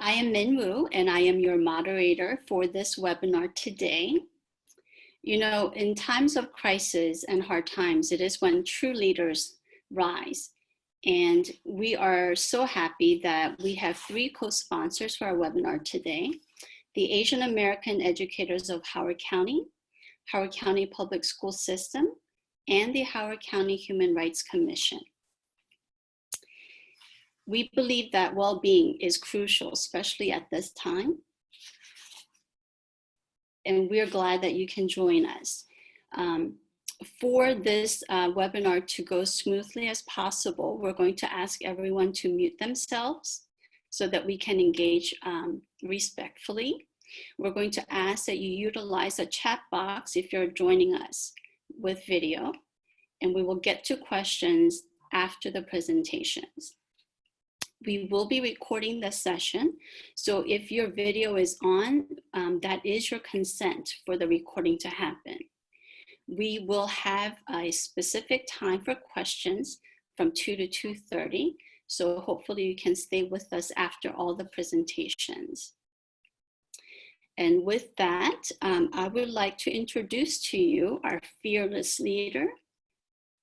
I am Min Wu, and I am your moderator for this webinar today. You know, in times of crisis and hard times, it is when true leaders rise. And we are so happy that we have three co-sponsors for our webinar today: the Asian American Educators of Howard County Public School System, and the Howard County Human Rights Commission. We believe that well-being is crucial, especially at this time. And we're glad that you can join us. For this webinar to go smoothly as possible, we're going to ask everyone to mute themselves so that we can engage respectfully. We're going to ask that you utilize a chat box if you're joining us with video, and we will get to questions after the presentations. We will be recording the session, so if your video is on, that is your consent for the recording to happen. We will have a specific time for questions from 2 to 2:30, so hopefully you can stay with us after all the presentations. And with that, I would like to introduce to you our fearless leader,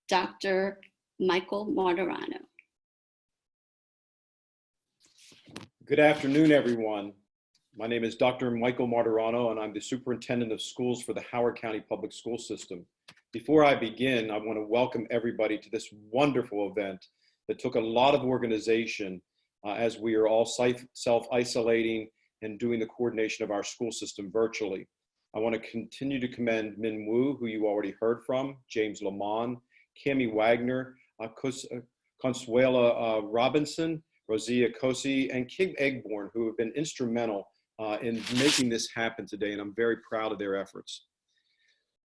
Dr. Michael Martirano. Good afternoon, everyone. My name is Dr. Michael Martirano, and I'm the Superintendent of Schools for the Howard County Public School System. Before I begin, I want to welcome everybody to this wonderful event that took a lot of organization as we are all self-isolating and doing the coordination of our school system virtually. I want to continue to commend Min Wu, who you already heard from, James Lamont, Cami Wagner, Consuela Robinson, Rosia Kosi, and Kim Eggborn, who have been instrumental in making this happen today, and I'm very proud of their efforts.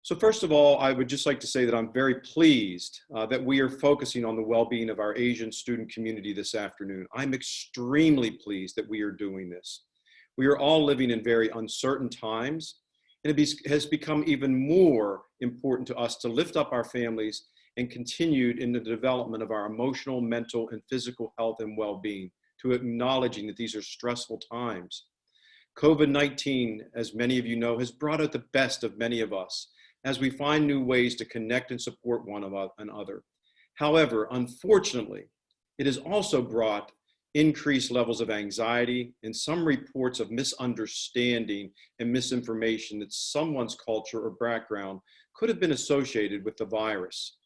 So first of all, I would just like to say that I'm very pleased that we are focusing on the well-being of our Asian student community this afternoon. I'm extremely pleased that we are doing this. We are all living in very uncertain times, and it has become even more important to us to lift up our families and continued in the development of our emotional, mental, and physical health and well-being, to acknowledging that these are stressful times. COVID-19, as many of you know, has brought out the best of many of us as we find new ways to connect and support one another. However, unfortunately, it has also brought increased levels of anxiety and some reports of misunderstanding and misinformation that someone's culture or background could have been associated with the virus.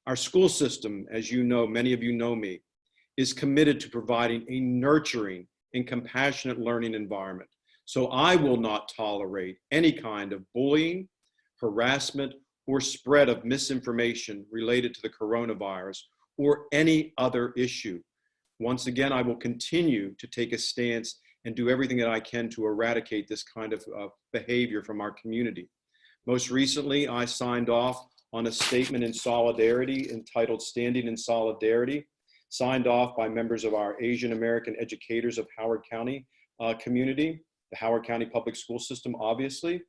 Our school system, as you know, many of you know me, is committed to providing a nurturing and compassionate learning environment. So I will not tolerate any kind of bullying, harassment, or spread of misinformation related to the coronavirus or any other issue. Once again, I will continue to take a stance and do everything that I can to eradicate this kind of behavior from our community. Most recently, I signed off on a statement in solidarity entitled Standing in Solidarity, signed off by members of our Asian American Educators of Howard County community, the Howard County Public School System, obviously,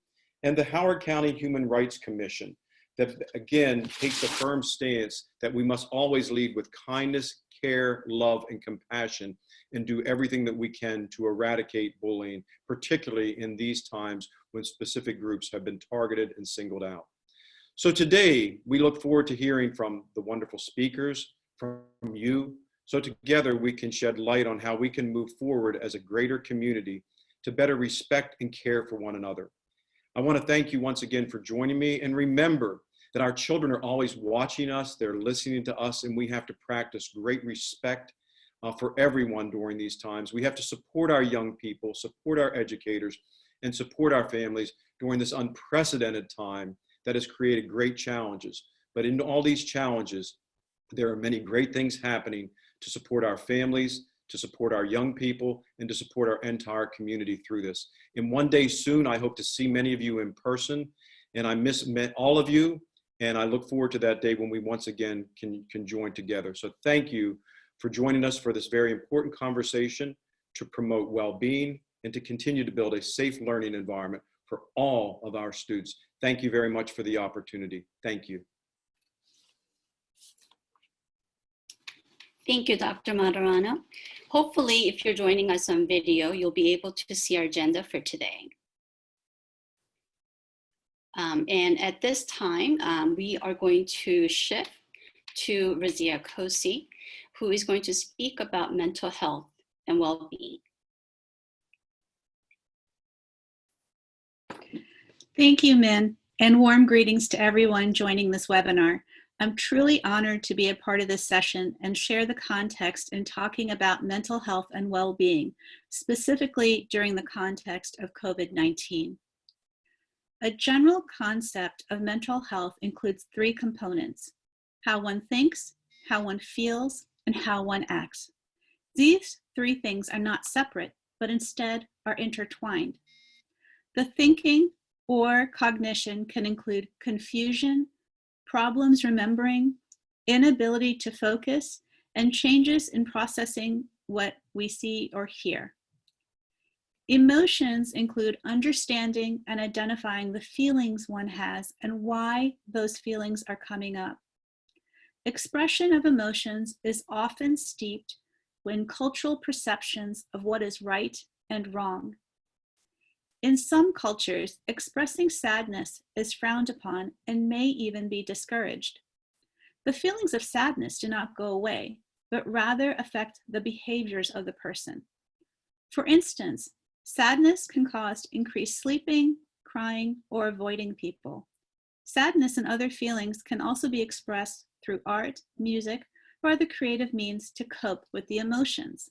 and the Howard County Human Rights Commission, that again takes a firm stance that we must always lead with kindness, care, love, and compassion, and do everything that we can to eradicate bullying, particularly in these times when specific groups have been targeted and singled out. So today, we look forward to hearing from the wonderful speakers, from you, so together we can shed light on how we can move forward as a greater community to better respect and care for one another. I want to thank you once again for joining me, and remember that our children are always watching us, they're listening to us, and we have to practice great respect for everyone during these times. We have to support our young people, support our educators, and support our families during this unprecedented time that has created great challenges. But in all these challenges, there are many great things happening to support our families, to support our young people, and to support our entire community through this. And one day soon, I hope to see many of you in person, and I miss all of you, and I look forward to that day when we once again can join together. So thank you for joining us for this very important conversation to promote well-being and to continue to build a safe learning environment for all of our students. Thank you very much for the opportunity. Thank you. Thank you, Dr. Martirano. Hopefully, if you're joining us on video, you'll be able to see our agenda for today. And at this time, we are going to shift to Razia Kosi, who is going to speak about mental health and well-being. Thank you, Min, and warm greetings to everyone joining this webinar. I'm truly honored to be a part of this session and share the context in talking about mental health and well-being, specifically during the context of COVID-19. A general concept of mental health includes three components: how one thinks, how one feels, and how one acts. These three things are not separate, but instead are intertwined. The thinking or cognition can include confusion, problems remembering, inability to focus, and changes in processing what we see or hear. Emotions include understanding and identifying the feelings one has and why those feelings are coming up. Expression of emotions is often steeped in cultural perceptions of what is right and wrong. In some cultures, expressing sadness is frowned upon and may even be discouraged. The feelings of sadness do not go away, but rather affect the behaviors of the person. For instance, sadness can cause increased sleeping, crying, or avoiding people. Sadness and other feelings can also be expressed through art, music, or other creative means to cope with the emotions.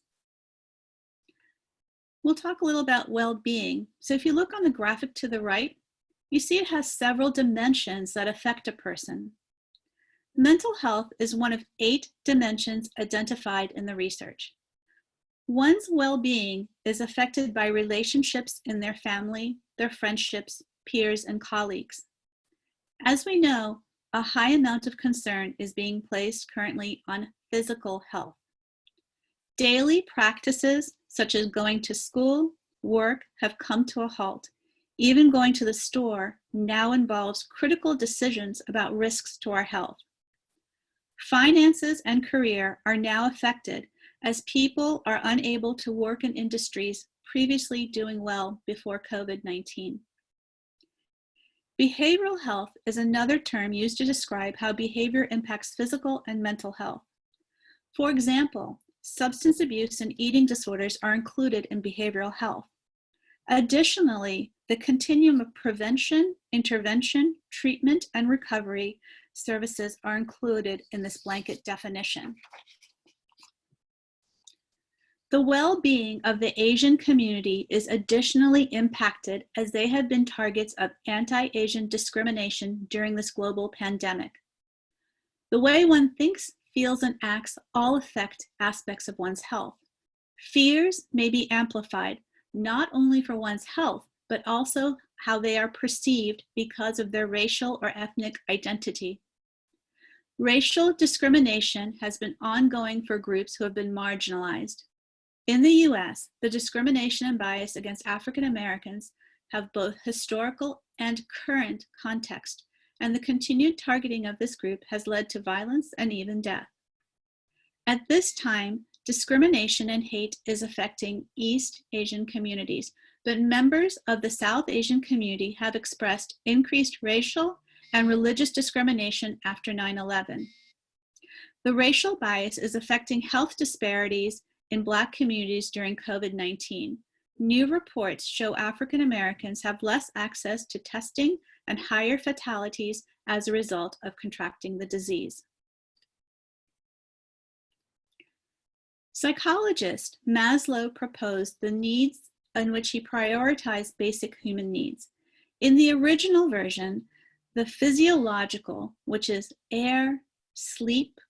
We'll talk a little about well-being. So if you look on the graphic to the right, you see it has several dimensions that affect a person. Mental health is one of 8 dimensions identified in the research. One's well-being is affected by relationships in their family, their friendships, peers, and colleagues. As we know, a high amount of concern is being placed currently on physical health. Daily practices such as going to school, work have come to a halt. Even going to the store now involves critical decisions about risks to our health. Finances and career are now affected as people are unable to work in industries previously doing well before COVID-19. Behavioral health is another term used to describe how behavior impacts physical and mental health. For example, substance abuse and eating disorders are included in behavioral health. Additionally, the continuum of prevention, intervention, treatment, and recovery services are included in this blanket definition. The well-being of the Asian community is additionally impacted as they have been targets of anti-Asian discrimination during this global pandemic. The way one thinks, feels, and acts all affect aspects of one's health. Fears may be amplified, not only for one's health, but also how they are perceived because of their racial or ethnic identity. Racial discrimination has been ongoing for groups who have been marginalized. In the US, the discrimination and bias against African Americans have both historical and current context, and the continued targeting of this group has led to violence and even death. At this time, discrimination and hate is affecting East Asian communities, but members of the South Asian community have expressed increased racial and religious discrimination after 9/11. The racial bias is affecting health disparities in Black communities during COVID-19. New reports show African Americans have less access to testing and higher fatalities as a result of contracting the disease. Psychologist Maslow proposed the needs in which he prioritized basic human needs. In the original version, the physiological, which is air, sleep,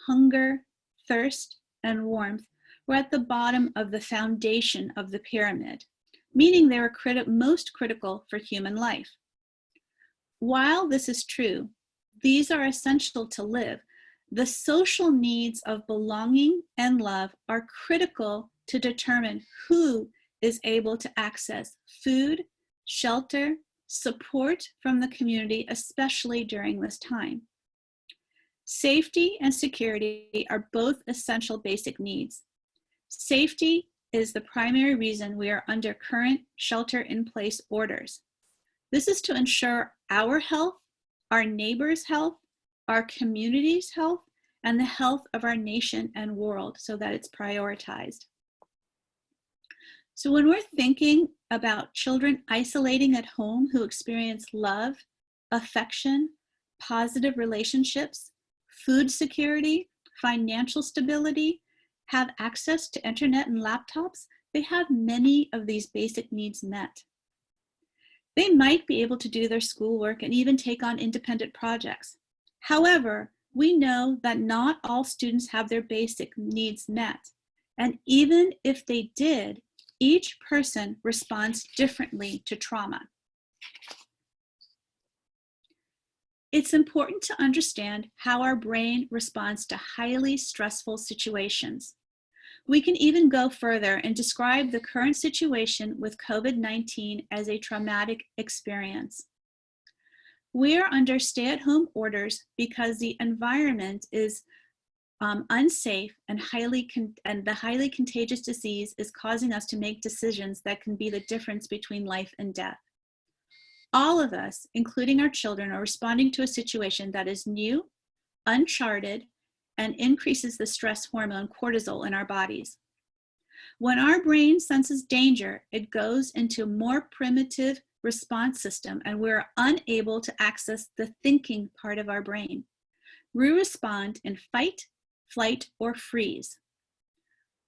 hunger, thirst, and warmth, were at the bottom of the foundation of the pyramid, meaning they were most critical for human life. While this is true, these are essential to live. The social needs of belonging and love are critical to determine who is able to access food, shelter, support from the community, especially during this time. Safety and security are both essential basic needs. Safety is the primary reason we are under current shelter-in-place orders. This is to ensure our health, our neighbors' health, our community's health, and the health of our nation and world so that it's prioritized. So when we're thinking about children isolating at home who experience love, affection, positive relationships, food security, financial stability, have access to internet and laptops, they have many of these basic needs met. They might be able to do their schoolwork and even take on independent projects. However, we know that not all students have their basic needs met. And even if they did, each person responds differently to trauma. It's important to understand how our brain responds to highly stressful situations. We can even go further and describe the current situation with COVID-19 as a traumatic experience. We are under stay-at-home orders because the environment is unsafe and the highly contagious disease is causing us to make decisions that can be the difference between life and death. All of us, including our children, are responding to a situation that is new, uncharted, and increases the stress hormone cortisol in our bodies. When our brain senses danger, it goes into a more primitive response system, and we're unable to access the thinking part of our brain. We respond in fight, flight, or freeze.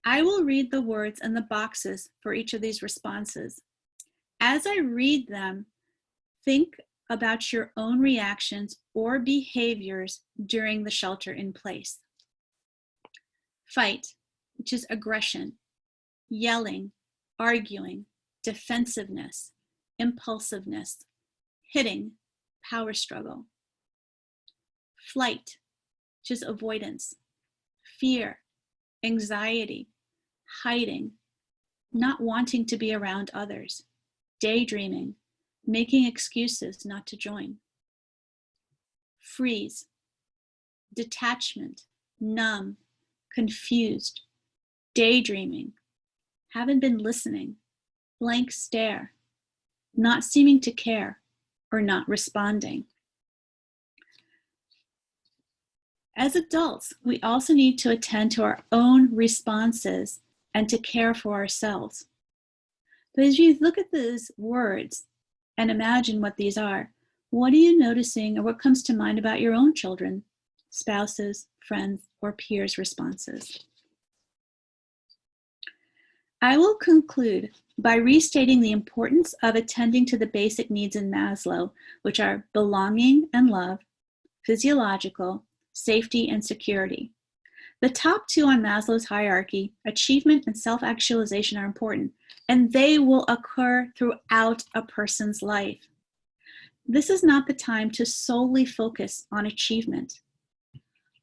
I will read the words in the boxes for each of these responses. As I read them, think about your own reactions or behaviors during the shelter in place. Fight, which is aggression, yelling, arguing, defensiveness, impulsiveness, hitting, power struggle. Flight, which is avoidance, fear, anxiety, hiding, not wanting to be around others, daydreaming, making excuses not to join. Freeze, detachment, numb, confused, daydreaming, haven't been listening, blank stare, not seeming to care, or not responding. As adults, we also need to attend to our own responses and to care for ourselves. But as you look at these words and imagine what these are, what are you noticing or what comes to mind about your own children, spouses, friends, or peers' responses? I will conclude by restating the importance of attending to the basic needs in Maslow, which are belonging and love, physiological, safety, and security. The top two on Maslow's hierarchy, achievement and self-actualization, are important, and they will occur throughout a person's life. This is not the time to solely focus on achievement.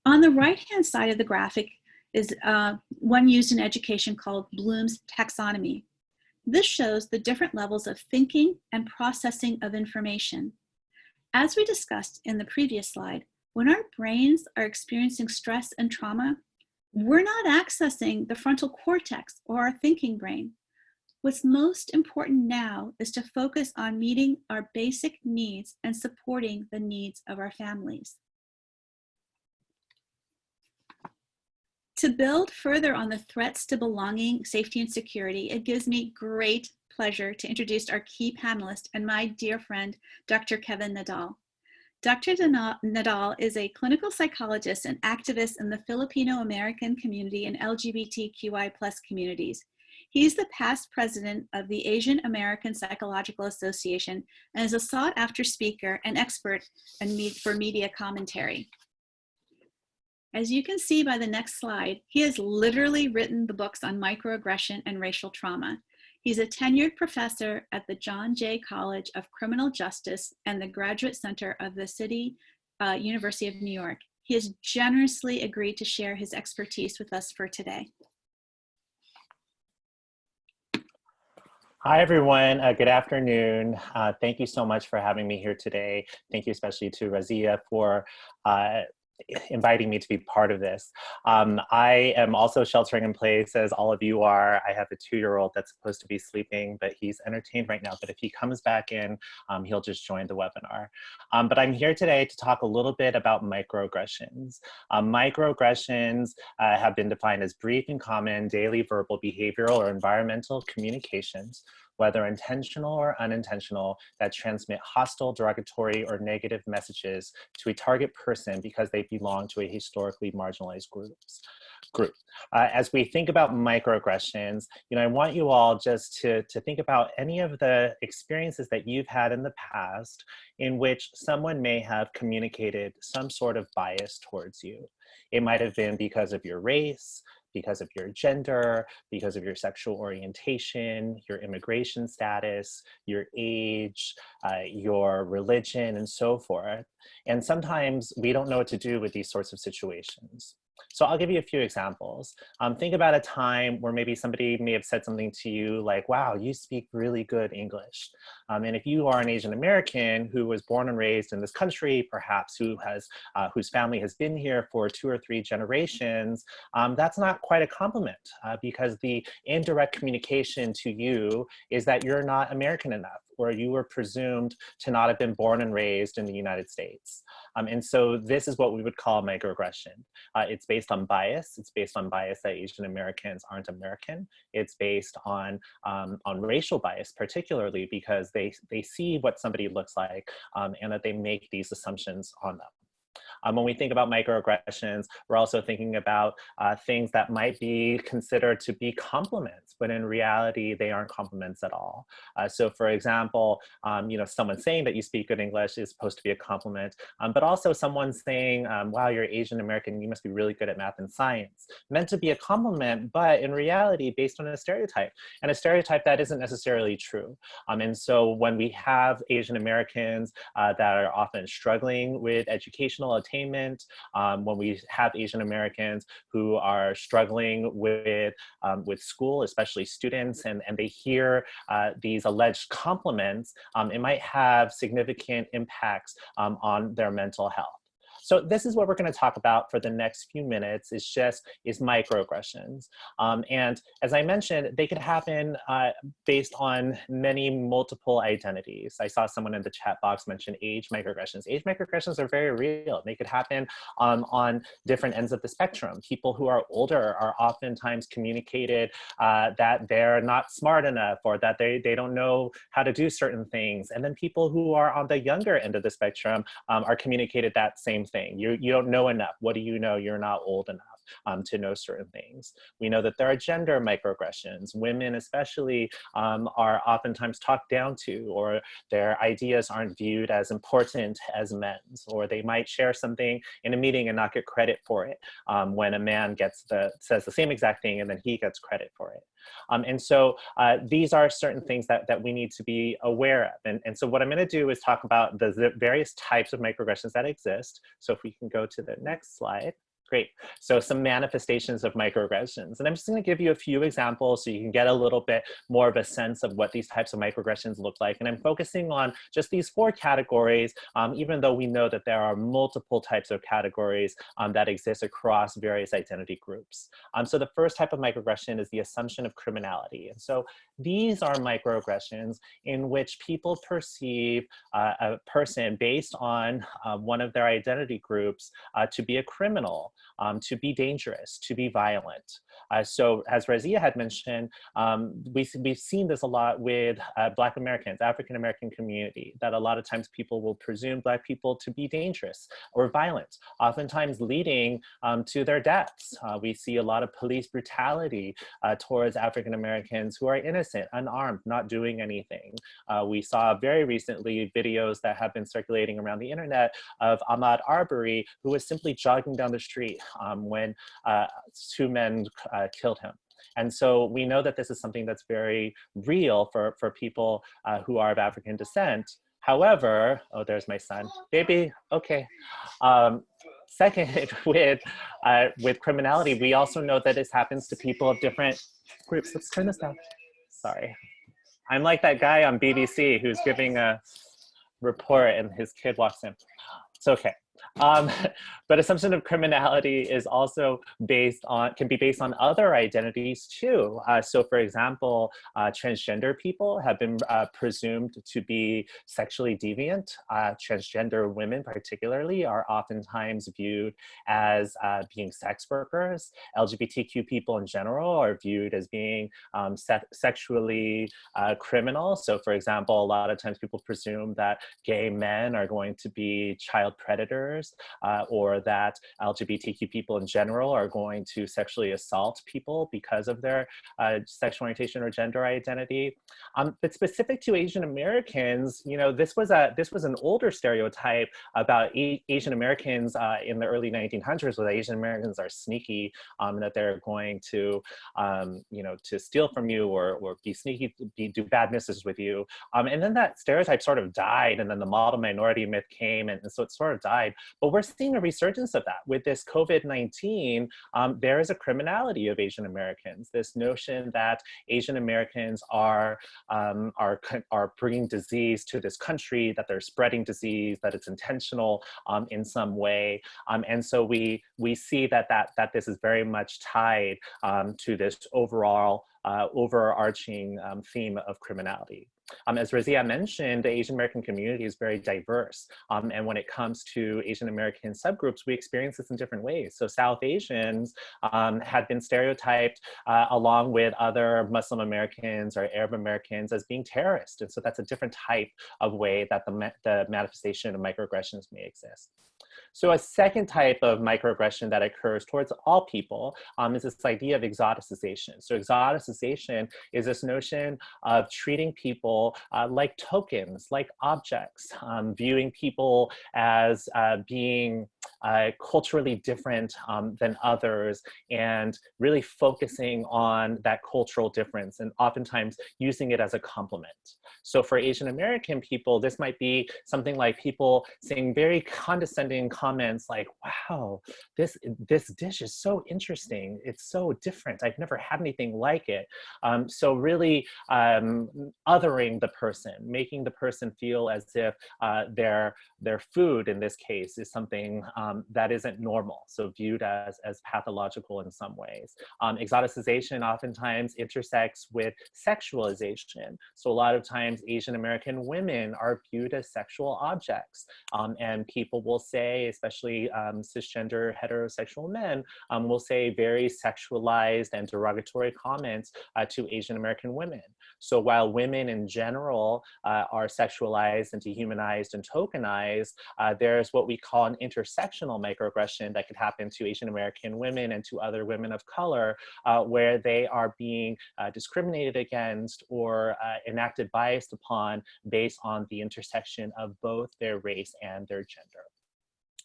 On the right-hand side of the graphic is one used in education called Bloom's taxonomy. This shows the different levels of thinking and processing of information. As we discussed in the previous slide, when our brains are experiencing stress and trauma, we're not accessing the frontal cortex or our thinking brain. What's most important now is to focus on meeting our basic needs and supporting the needs of our families. To build further on the threats to belonging, safety, and security, it gives me great pleasure to introduce our key panelist and my dear friend, Dr. Kevin Nadal. Dr. Nadal is a clinical psychologist and activist in the Filipino-American community and LGBTQI+ communities. He's the past president of the Asian American Psychological Association and is a sought-after speaker and expert for media commentary. As you can see by the next slide, he has literally written the books on microaggression and racial trauma. He's a tenured professor at the John Jay College of Criminal Justice and the Graduate Center of the City University of New York. He has generously agreed to share his expertise with us for today. Hi, everyone. Good afternoon. Thank you so much for having me here today. Thank you especially to Razia for inviting me to be part of this. I am also sheltering in place, as all of you are. I have a 2-year-old that's supposed to be sleeping, but he's entertained right now. But if he comes back in, he'll just join the webinar. But I'm here today to talk a little bit about microaggressions. Microaggressions have been defined as brief and common daily verbal, behavioral, or environmental communications, whether intentional or unintentional, that transmit hostile, derogatory, or negative messages to a target person because they belong to a historically marginalized group. As we think about microaggressions, I want you all just to think about any of the experiences that you've had in the past in which someone may have communicated some sort of bias towards you. It might have been because of your race, because of your gender, because of your sexual orientation, your immigration status, your age, your religion, and so forth. And sometimes we don't know what to do with these sorts of situations. So I'll give you a few examples. Think about a time where maybe somebody may have said something to you like, wow, you speak really good English. And if you are an Asian American who was born and raised in this country, perhaps whose family has been here for 2 or 3 generations, that's not quite a compliment because the indirect communication to you is that you're not American enough, or you were presumed to not have been born and raised in the United States. And so this is what we would call microaggression. It's based on bias. It's based on bias that Asian Americans aren't American. It's based on racial bias, particularly because they see what somebody looks like and that they make these assumptions on them. When we think about microaggressions, we're also thinking about things that might be considered to be compliments, but in reality, they aren't compliments at all. So for example, someone saying that you speak good English is supposed to be a compliment, but also someone saying, wow, you're Asian American, you must be really good at math and science, meant to be a compliment, but in reality, based on a stereotype, and a stereotype that isn't necessarily true. And so when we have Asian Americans that are often struggling with educational attainment, when we have Asian Americans who are struggling with school, especially students, and they hear these alleged compliments, it might have significant impacts on their mental health. So this is what we're going to talk about for the next few minutes is microaggressions. And as I mentioned, they could happen based on many multiple identities. I saw someone in the chat box mention age microaggressions. Age microaggressions are very real. They could happen on different ends of the spectrum. People who are older are oftentimes communicated that they're not smart enough or that they don't know how to do certain things. And then people who are on the younger end of the spectrum are communicated that same thing. You don't know enough. What do you know? You're not old enough to know certain things. We know that there are gender microaggressions. Women especially are oftentimes talked down to, or their ideas aren't viewed as important as men's, or they might share something in a meeting and not get credit for it when a man says the same exact thing and then he gets credit for it. And so these are certain things that we need to be aware of. And so what I'm going to do is talk about the various types of microaggressions that exist. So if we can go to the next slide. Great. So some manifestations of microaggressions. And I'm just going to give you a few examples so you can get a little bit more of a sense of what these types of microaggressions look like. And I'm focusing on just these 4 categories, even though we know that there are multiple types of categories that exist across various identity groups. So the first type of microaggression is the assumption of criminality. And so these are microaggressions in which people perceive a person based on one of their identity groups to be a criminal, to be dangerous, to be violent. So as Razia had mentioned, we've seen this a lot with Black Americans, African American community, that a lot of times people will presume Black people to be dangerous or violent, oftentimes leading to their deaths. We see a lot of police brutality towards African Americans who are innocent, unarmed, not doing anything. We saw very recently videos that have been circulating around the internet of Ahmaud Arbery, who was simply jogging down the street when 2 men killed him. And so we know that this is something that's very real for people who are of African descent. However, oh, there's my son. Baby, okay. Second, with criminality, we also know that this happens to people of different groups. Let's turn this down. Sorry. I'm like that guy on BBC who's giving a report and his kid walks in. It's okay. Um, but assumption of criminality is also can be based on other identities too. So for example, transgender people have been presumed to be sexually deviant. Transgender women particularly are oftentimes viewed as being sex workers. LGBTQ people in general are viewed as being sexually criminal. So for example, a lot of times people presume that gay men are going to be child predators, or that LGBTQ people in general are going to sexually assault people because of their sexual orientation or gender identity. But specific to Asian Americans, you know, this was an older stereotype about Asian Americans in the early 1900s, where Asian Americans are sneaky, and that they're going to, you know, to steal from you or be sneaky, do bad business with you. And then that stereotype sort of died, and then the model minority myth came, and so it sort of died. But we're seeing a resurgence of that. With this COVID-19, there is a criminality of Asian Americans. This notion that Asian Americans are bringing disease to this country, that they're spreading disease, that it's intentional in some way. And so we see that this is very much tied to this overall overarching theme of criminality. As Razia mentioned, the Asian American community is very diverse. And when it comes to Asian American subgroups, we experience this in different ways. So South Asians had been stereotyped along with other Muslim Americans or Arab Americans as being terrorists. And so that's a different type of way that the manifestation of microaggressions may exist. So a second type of microaggression that occurs towards all people is this idea of exoticization. So exoticization is this notion of treating people like tokens, like objects, viewing people as being culturally different than others, and really focusing on that cultural difference, and oftentimes using it as a compliment. So for Asian American people, this might be something like people saying very condescending comments like, wow, this dish is so interesting. It's so different. I've never had anything like it. So really othering the person, making the person feel as if their food in this case is something that isn't normal, so viewed as pathological in some ways. Exoticization oftentimes intersects with sexualization. So a lot of times Asian American women are viewed as sexual objects, and people will say, especially cisgender heterosexual men, will say very sexualized and derogatory comments to Asian American women. So while women in general are sexualized and dehumanized and tokenized, there's what we call an intersectional microaggression that could happen to Asian American women and to other women of color, where they are being discriminated against or enacted bias upon based on the intersection of both their race and their gender.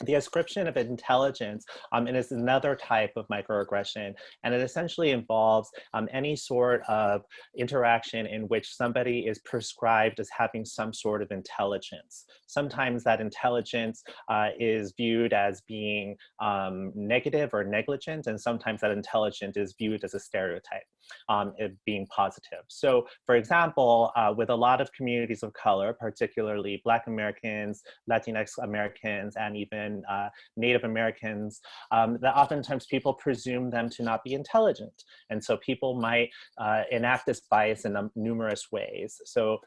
The ascription of intelligence is another type of microaggression, and it essentially involves any sort of interaction in which somebody is prescribed as having some sort of intelligence. Sometimes that intelligence is viewed as being negative or negligent, and sometimes that intelligence is viewed as a stereotype, it being positive. So for example, with a lot of communities of color, particularly Black Americans, Latinx Americans, and even Native Americans, that oftentimes people presume them to not be intelligent. And so people might enact this bias in numerous ways. So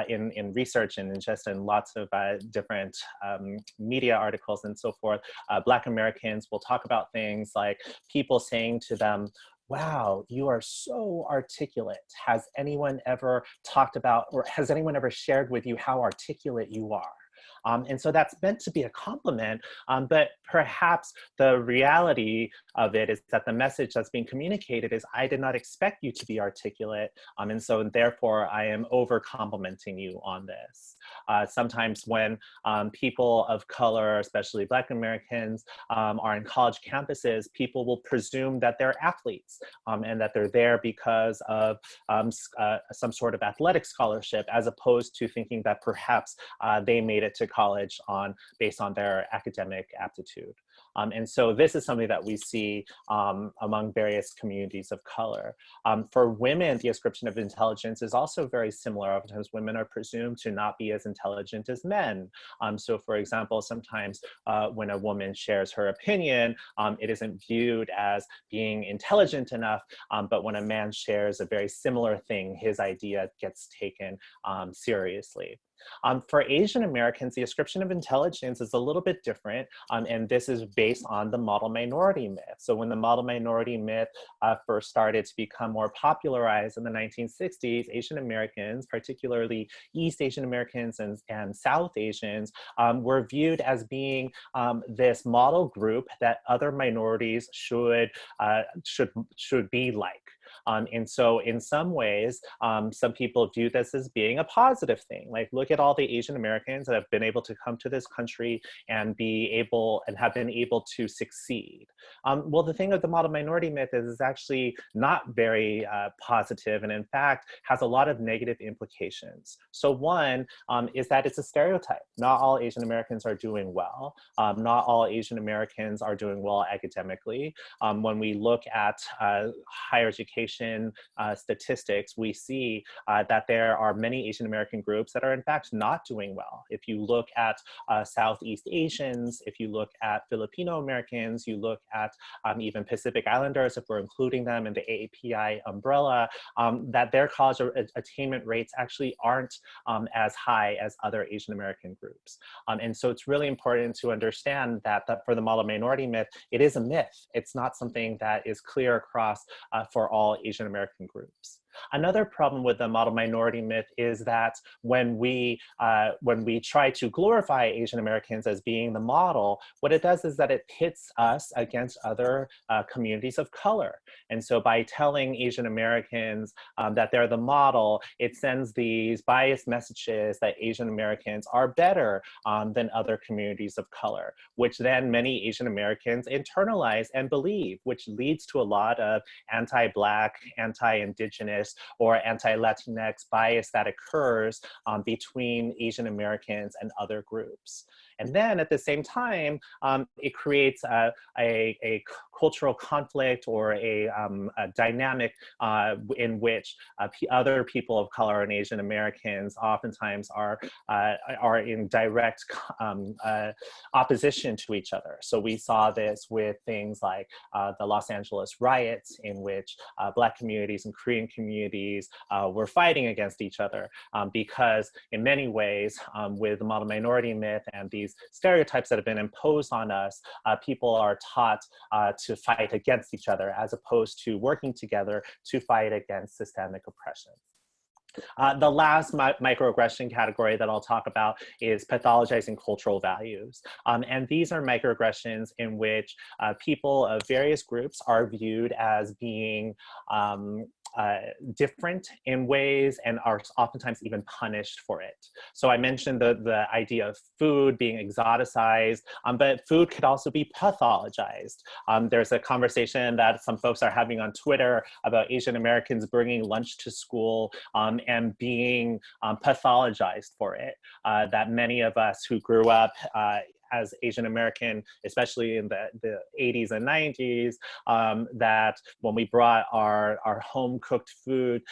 in research and just in lots of different media articles and so forth, Black Americans will talk about things like people saying to them, wow, you are so articulate. Has anyone ever talked about, or has anyone ever shared with you how articulate you are? And so that's meant to be a compliment, but perhaps the reality of it is that the message that's being communicated is, I did not expect you to be articulate, and so therefore I am over complimenting you on this. Sometimes when people of color, especially Black Americans, are in college campuses, people will presume that they're athletes and that they're there because of some sort of athletic scholarship, as opposed to thinking that perhaps they made it to college based on their academic aptitude. And so this is something that we see among various communities of color. For women, the ascription of intelligence is also very similar. Oftentimes women are presumed to not be as intelligent as men. So for example, sometimes when a woman shares her opinion, it isn't viewed as being intelligent enough, but when a man shares a very similar thing, his idea gets taken seriously. For Asian Americans, the ascription of intelligence is a little bit different, and this is based on the model minority myth. So when the model minority myth first started to become more popularized in the 1960s, Asian Americans, particularly East Asian Americans and South Asians, were viewed as being this model group that other minorities should be like. And so in some ways, some people view this as being a positive thing. Like, look at all the Asian Americans that have been able to come to this country and have been able to succeed. Well, the thing of the model minority myth is actually not very positive, and in fact has a lot of negative implications. So one is that it's a stereotype. Not all Asian Americans are doing well. Not all Asian Americans are doing well academically. When we look at higher education statistics, we see that there are many Asian American groups that are in fact not doing well. If you look at Southeast Asians, if you look at Filipino Americans, you look at even Pacific Islanders, if we're including them in the AAPI umbrella, that their college attainment rates actually aren't as high as other Asian American groups. And so it's really important to understand that for the model minority myth, it is a myth. It's not something that is clear across for all Asian American groups. Another problem with the model minority myth is that when we try to glorify Asian Americans as being the model, what it does is that it pits us against other communities of color. And so by telling Asian Americans that they're the model, it sends these biased messages that Asian Americans are better than other communities of color, which then many Asian Americans internalize and believe, which leads to a lot of anti-Black, anti-Indigenous, or anti-Latinx bias that occurs between Asian Americans and other groups. And then at the same time, it creates a cultural conflict or a dynamic in which other people of color and Asian Americans oftentimes are in direct opposition to each other. So we saw this with things like the Los Angeles riots, in which Black communities and Korean communities were fighting against each other because in many ways, with the model minority myth and these stereotypes that have been imposed on us, people are taught to fight against each other as opposed to working together to fight against systemic oppression. The last microaggression category that I'll talk about is pathologizing cultural values. And these are microaggressions in which people of various groups are viewed as being different in ways and are oftentimes even punished for it. So I mentioned the idea of food being exoticized, but food could also be pathologized. There's a conversation that some folks are having on Twitter about Asian Americans bringing lunch to school and being pathologized for it. That many of us who grew up as Asian American, especially in the 80s and 90s, that when we brought our home cooked food,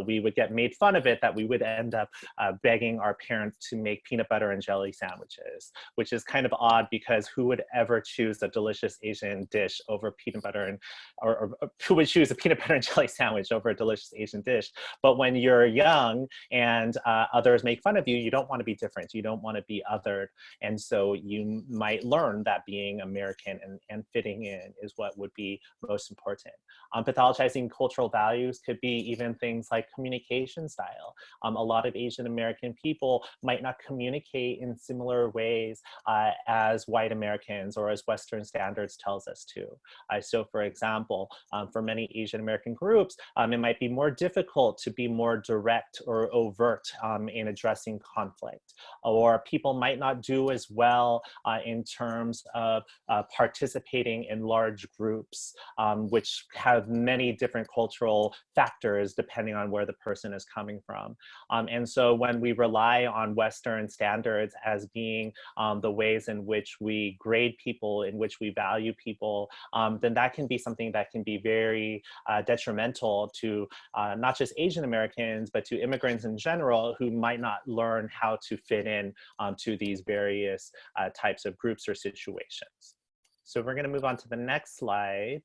we would get made fun of it, that we would end up begging our parents to make peanut butter and jelly sandwiches, which is kind of odd because who would ever choose a delicious Asian dish over peanut butter or who would choose a peanut butter and jelly sandwich over a delicious Asian dish? But when you're young and others make fun of you, you don't want to be different. You don't want to be othered. And so you might learn that being American and fitting in is what would be most important. Pathologizing cultural values could be even things like communication style. A lot of Asian American people might not communicate in similar ways as white Americans or as Western standards tells us to. So for example, for many Asian American groups, it might be more difficult to be more direct or overt in addressing conflict, or people might not do as well in terms of participating in large groups, which have many different cultural factors depending on where the person is coming from. And so when we rely on Western standards as being the ways in which we grade people, in which we value people, then that can be something that can be very detrimental to not just Asian Americans, but to immigrants in general who might not learn how to fit in to these various types of groups or situations. So we're going to move on to the next slide.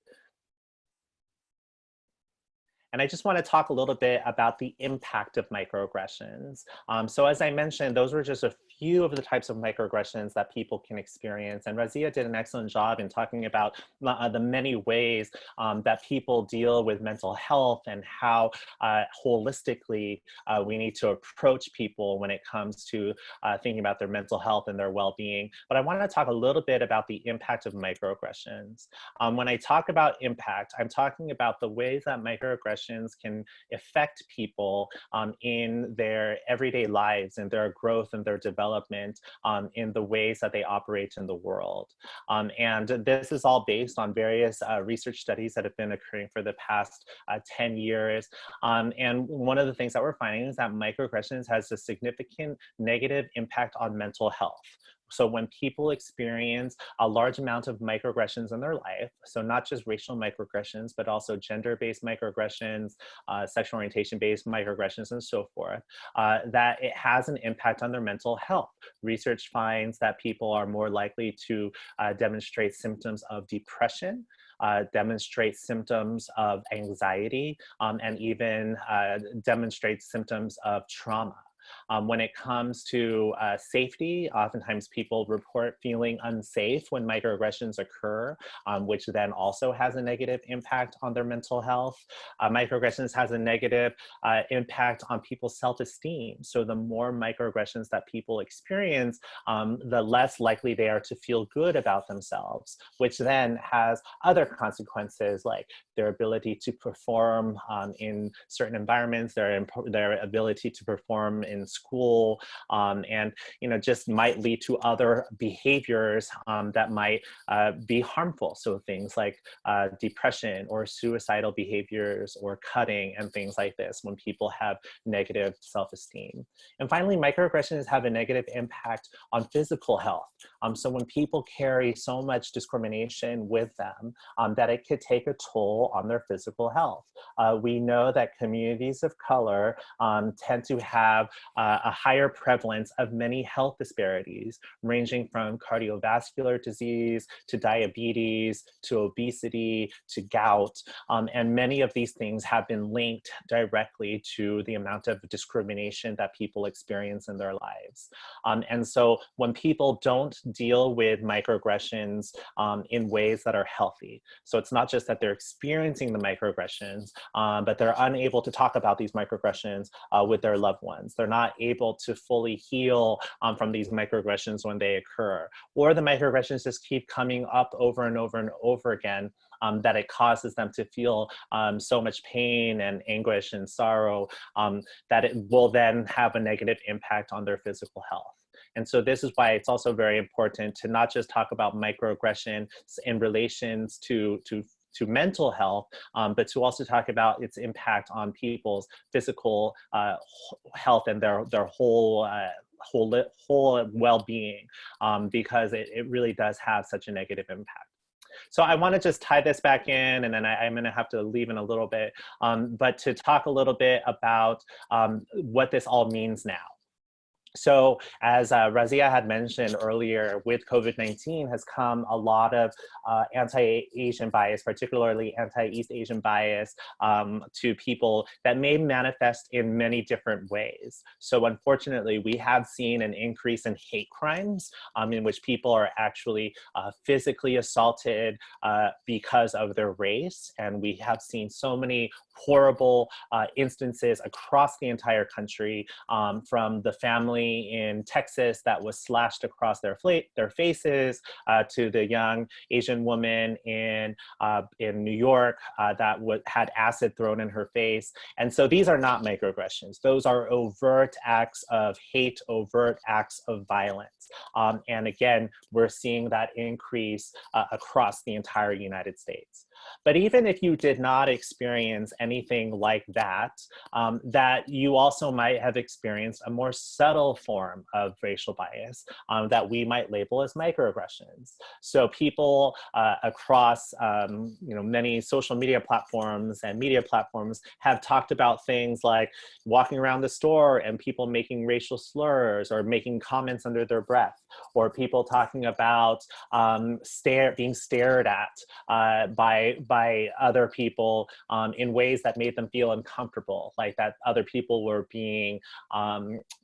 And I just want to talk a little bit about the impact of microaggressions. So as I mentioned, those were just a few of the types of microaggressions that people can experience. And Razia did an excellent job in talking about the many ways that people deal with mental health and how holistically we need to approach people when it comes to thinking about their mental health and their well-being. But I want to talk a little bit about the impact of microaggressions. When I talk about impact, I'm talking about the ways that microaggressions can affect people in their everyday lives and their growth and their development in the ways that they operate in the world. And this is all based on various research studies that have been occurring for the past 10 years. And one of the things that we're finding is that microaggressions has a significant negative impact on mental health. So when people experience a large amount of microaggressions in their life, so not just racial microaggressions, but also gender-based microaggressions, sexual orientation-based microaggressions, and so forth, that it has an impact on their mental health. Research finds that people are more likely to demonstrate symptoms of depression, demonstrate symptoms of anxiety, and even demonstrate symptoms of trauma. When it comes to safety, oftentimes people report feeling unsafe when microaggressions occur, which then also has a negative impact on their mental health. Microaggressions has a negative impact on people's self-esteem. So the more microaggressions that people experience, the less likely they are to feel good about themselves, which then has other consequences like their ability to perform in certain environments, their ability to perform in school, and just might lead to other behaviors that might be harmful. So things like depression or suicidal behaviors or cutting and things like this when people have negative self-esteem. And finally, microaggressions have a negative impact on physical health. So when people carry so much discrimination with them, that it could take a toll on their physical health. We know that communities of color tend to have a higher prevalence of many health disparities, ranging from cardiovascular disease to diabetes to obesity to gout. And many of these things have been linked directly to the amount of discrimination that people experience in their lives. And so when people don't deal with microaggressions in ways that are healthy, so it's not just that they're experiencing the microaggressions, but they're unable to talk about these microaggressions with their loved ones. They're not able to fully heal from these microaggressions when they occur, or the microaggressions just keep coming up over and over and over again, that it causes them to feel so much pain and anguish and sorrow that it will then have a negative impact on their physical health. And so this is why it's also very important to not just talk about microaggression in relations to mental health, but to also talk about its impact on people's physical health and their whole well-being, because it really does have such a negative impact. So I want to just tie this back in, and then I'm going to have to leave in a little bit, but to talk a little bit about what this all means now. So as Razia had mentioned earlier, with COVID-19 has come a lot of anti-Asian bias, particularly anti-East Asian bias to people that may manifest in many different ways. So unfortunately, we have seen an increase in hate crimes in which people are actually physically assaulted because of their race. And we have seen so many horrible instances across the entire country from the family family in Texas that was slashed across their faces, to the young Asian woman in New York that had acid thrown in her face. And so these are not microaggressions. Those are overt acts of hate, overt acts of violence. And again, we're seeing that increase across the entire United States. But even if you did not experience anything like that, that you also might have experienced a more subtle form of racial bias that we might label as microaggressions. So people across many social media platforms and media platforms have talked about things like walking around the store and people making racial slurs or making comments under their breath, or people talking about being stared at by other people in ways that made them feel uncomfortable, like that other people were being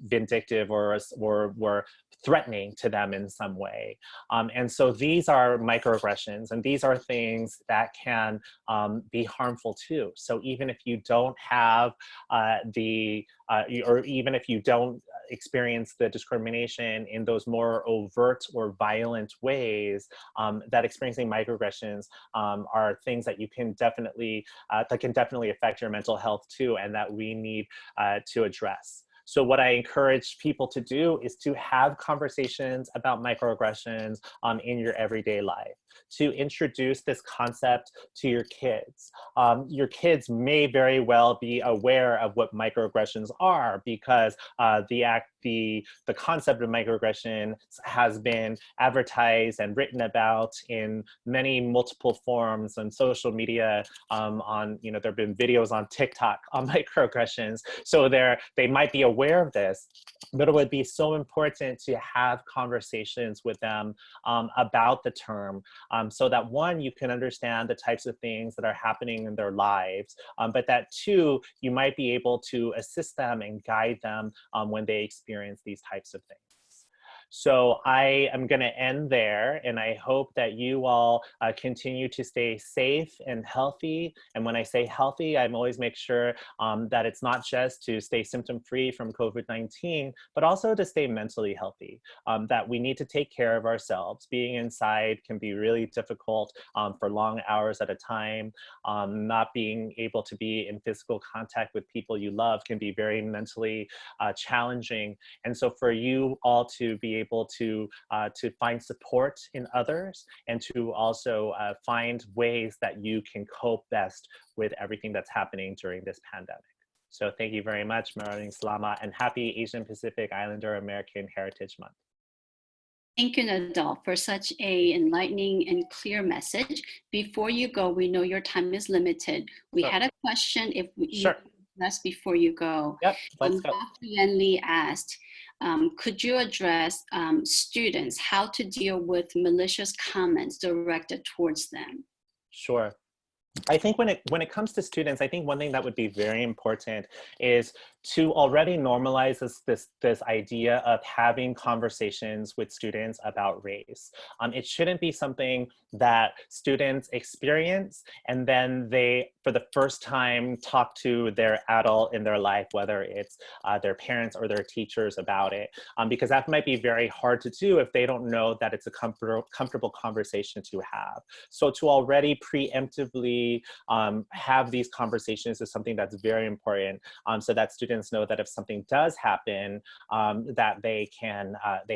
vindictive or were threatening to them in some way. And so these are microaggressions, and these are things that can be harmful too. So even if you don't have or even if you don't experience the discrimination in those more overt or violent ways, that experiencing microaggressions are things that you can definitely, that can definitely affect your mental health too, and that we need to address. So what I encourage people to do is to have conversations about microaggressions in your everyday life, to introduce this concept to your kids. Your kids may very well be aware of what microaggressions are, because the concept of microaggression has been advertised and written about in many multiple forms on social media. There have been videos on TikTok on microaggressions, so they might be aware of this, but it would be so important to have conversations with them about the term, so that one, you can understand the types of things that are happening in their lives, but that two, you might be able to assist them and guide them when they experience these types of things. So I am going to end there, and I hope that you all continue to stay safe and healthy. And when I say healthy, I'm always make sure that it's not just to stay symptom-free from COVID-19, but also to stay mentally healthy, that we need to take care of ourselves. Being inside can be really difficult for long hours at a time. Not being able to be in physical contact with people you love can be very mentally challenging. And so for you all to be able to find support in others, and to also find ways that you can cope best with everything that's happening during this pandemic. So thank you very much, Maraming Salamat, and happy Asian Pacific Islander American Heritage Month. Thank you, Nadal, for such a enlightening and clear message. Before you go, we know your time is limited. We had a question if you address before you go. Yep, let's go. Dr. Yen Lee asked, could you address students how to deal with malicious comments directed towards them? Sure. I think when it comes to students, I think one thing that would be very important is to already normalize this idea of having conversations with students about race. It shouldn't be something that students experience and then they, for the first time, talk to their adult in their life, whether it's their parents or their teachers about it, because that might be very hard to do if they don't know that it's a comfortable conversation to have. So to already preemptively have these conversations is something that's very important, so that students know that if something does happen, that they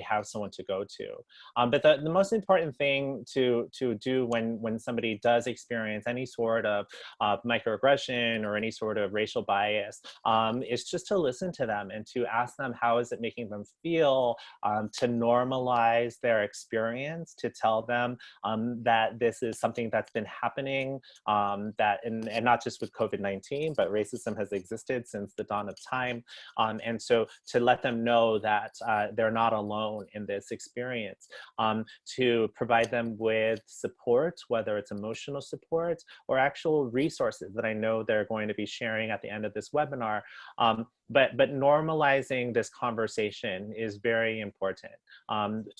have someone to go to. But the most important thing to do when somebody does experience any sort of microaggression or any sort of racial bias is just to listen to them and to ask them how is it making them feel, to normalize their experience, to tell them that this is something that's been happening, and not just with COVID-19, but racism has existed since the dawn of time. And so to let them know that they're not alone in this experience, to provide them with support, whether it's emotional support or actual resources that I know they're going to be sharing at the end of this webinar, but normalizing this conversation is very important,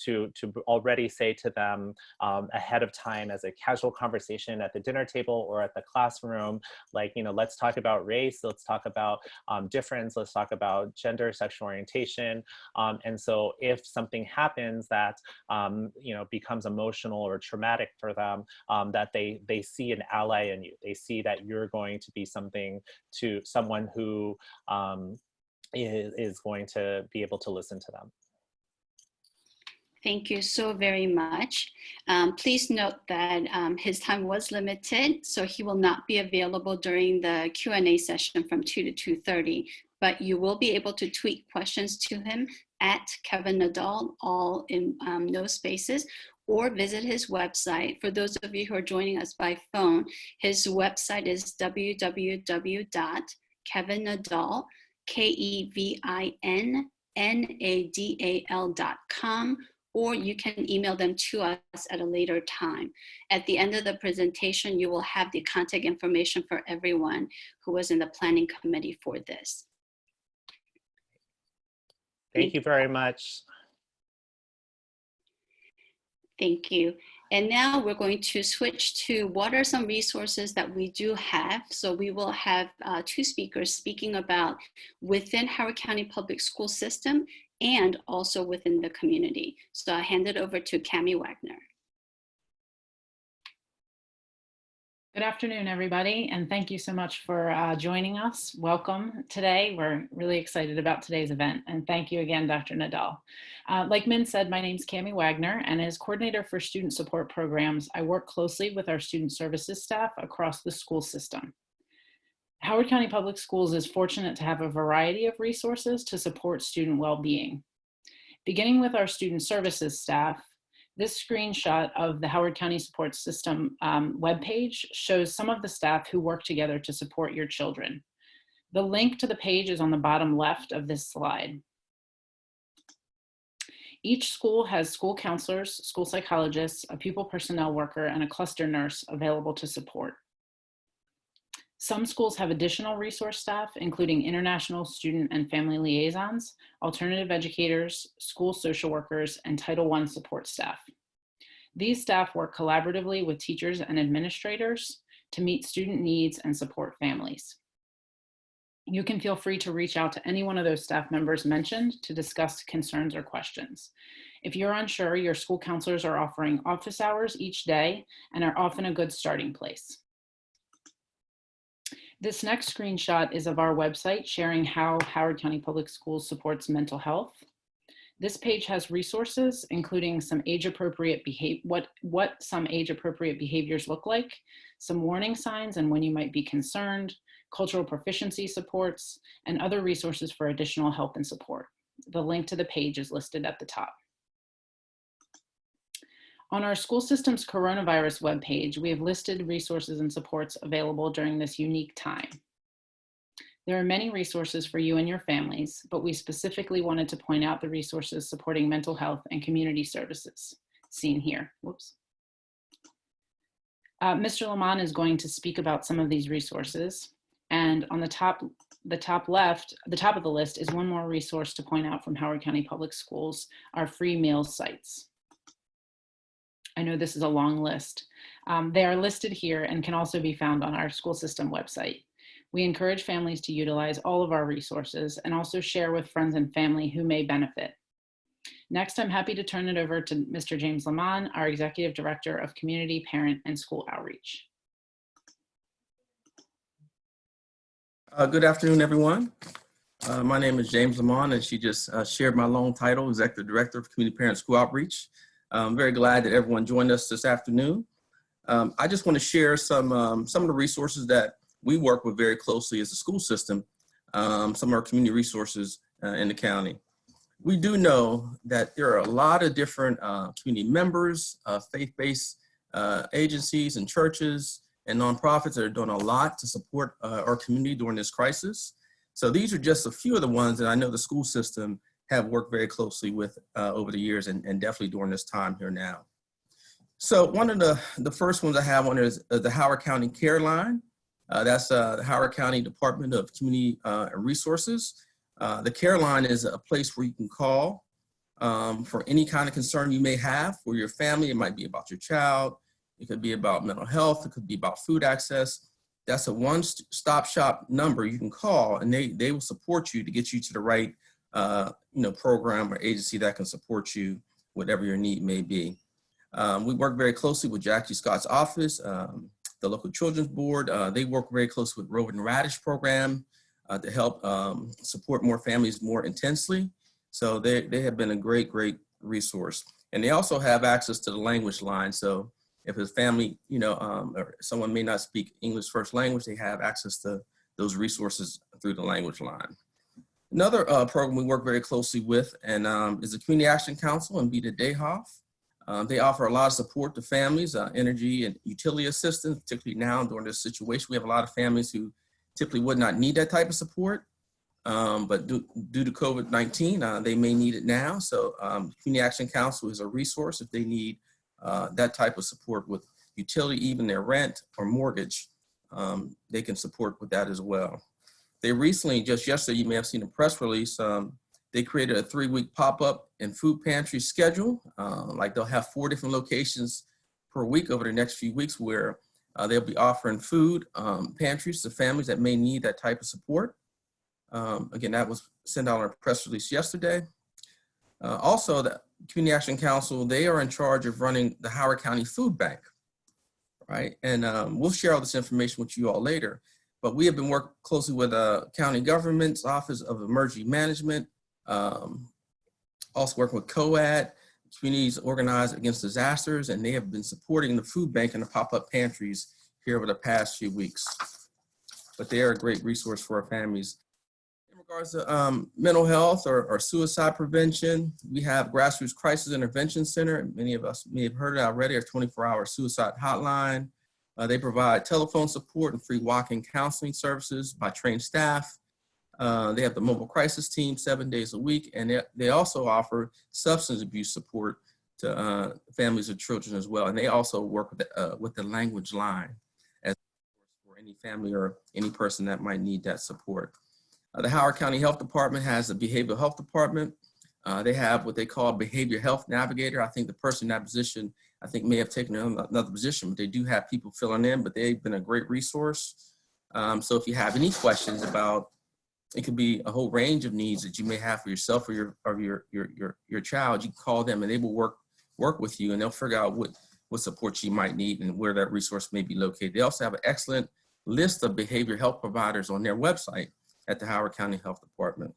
to already say to them ahead of time as a casual conversation at the dinner table or at the classroom, like, you know, let's talk about race, let's talk about difference, let's talk about gender, sexual orientation. And so if something happens that, you know, becomes emotional or traumatic for them, that they see an ally in you. They see that you're going to be someone who is going to be able to listen to them. Thank you so very much. Please note that his time was limited, so he will not be available during the Q&A session from 2 to 2:30, but you will be able to tweet questions to him at Kevin Nadal, all in no spaces, or visit his website. For those of you who are joining us by phone, his website is www.kevinnadal, KEVINNADAL.com, or you can email them to us at a later time. At the end of the presentation, you will have the contact information for everyone who was in the planning committee for this. Thank you very much. Thank you. And now we're going to switch to what are some resources that we do have. So we will have two speakers speaking about within Howard County Public School System and also within the community. So I'll hand it over to Cami Wagner. Good afternoon, everybody, and thank you so much for joining us. Welcome today. We're really excited about today's event, and thank you again, Dr. Nadal. Like Min said, my name is Cami Wagner, and as coordinator for student support programs, I work closely with our student services staff across the school system. Howard County Public Schools is fortunate to have a variety of resources to support student well-being. Beginning with our student services staff, this screenshot of the Howard County Support System webpage shows some of the staff who work together to support your children. The link to the page is on the bottom left of this slide. Each school has school counselors, school psychologists, a pupil personnel worker, and a cluster nurse available to support. Some schools have additional resource staff, including international student and family liaisons, alternative educators, school social workers, and Title I support staff. These staff work collaboratively with teachers and administrators to meet student needs and support families. You can feel free to reach out to any one of those staff members mentioned to discuss concerns or questions. If you're unsure, your school counselors are offering office hours each day and are often a good starting place. This next screenshot is of our website sharing how Howard County Public Schools supports mental health. This page has resources, including some age-appropriate what some age-appropriate behaviors look like, some warning signs and when you might be concerned, cultural proficiency supports, and other resources for additional help and support. The link to the page is listed at the top. On our school system's coronavirus webpage, we have listed resources and supports available during this unique time. There are many resources for you and your families, but we specifically wanted to point out the resources supporting mental health and community services, seen here. Whoops. Mr. Lamont is going to speak about some of these resources, and on the top of the list is one more resource to point out from Howard County Public Schools, our free meals sites. I know this is a long list. They are listed here and can also be found on our school system website. We encourage families to utilize all of our resources and also share with friends and family who may benefit. Next, I'm happy to turn it over to Mr. James Lamont, our Executive Director of Community, Parent, and School Outreach. Good afternoon, everyone. My name is James Lamont, and she just shared my long title, Executive Director of Community, Parent, and School Outreach. I'm very glad that everyone joined us this afternoon. I just want to share some of the resources that we work with very closely as a school system, some of our community resources in the county. We do know that there are a lot of different community members, faith-based agencies and churches and nonprofits that are doing a lot to support our community during this crisis. So these are just a few of the ones that I know the school system have worked very closely with over the years and definitely during this time here now. So one of the first ones I have on is the Howard County Care Line. That's the Howard County Department of Community Resources. The care line is a place where you can call for any kind of concern you may have for your family. It might be about your child. It could be about mental health. It could be about food access. That's a one-stop shop number you can call, and they will support you to get you to the right program or agency that can support you, whatever your need may be. We work very closely with Jackie Scott's office, the local children's board. They work very closely with Road and Radish program to help support more families more intensely. So they have been a great resource. And they also have access to the language line. So if a family, or someone may not speak English first language, they have access to those resources through the language line. Another program we work very closely with is the Community Action Council and Beta Dayhoff. They offer a lot of support to families, energy and utility assistance, particularly now during this situation. We have a lot of families who typically would not need that type of support, but due to COVID-19, they may need it now. So Community Action Council is a resource if they need that type of support with utility, even their rent or mortgage. They can support with that as well. They recently, just yesterday, you may have seen a press release, they created a 3-week pop-up and food pantry schedule. Like they'll have 4 different locations per week over the next few weeks where they'll be offering food pantries to families that may need that type of support. Again, that was sent out on a press release yesterday. Also, the Community Action Council, they are in charge of running the Howard County Food Bank, right? And we'll share all this information with you all later. But we have been working closely with county government's Office of Emergency Management, also working with COAD, Communities Organized Against Disasters, and they have been supporting the food bank and the pop-up pantries here over the past few weeks. But they are a great resource for our families. In regards to mental health or suicide prevention, we have Grassroots Crisis Intervention Center. Many of us may have heard it already, our 24-hour suicide hotline. They provide telephone support and free walk-in counseling services by trained staff. They have the mobile crisis team 7 days a week, and they also offer substance abuse support to families and children as well. And they also work with the language line as for any family or any person that might need that support. The Howard County Health Department has a behavioral health department. They have what they call a behavior health navigator. I think the person in that position, I think may have taken another position, but they do have people filling in, but they've been a great resource. So if you have any questions about, it could be a whole range of needs that you may have for yourself or your child, you can call them and they will work with you and they'll figure out what support you might need and where that resource may be located. They also have an excellent list of behavior health providers on their website at the Howard County Health Department.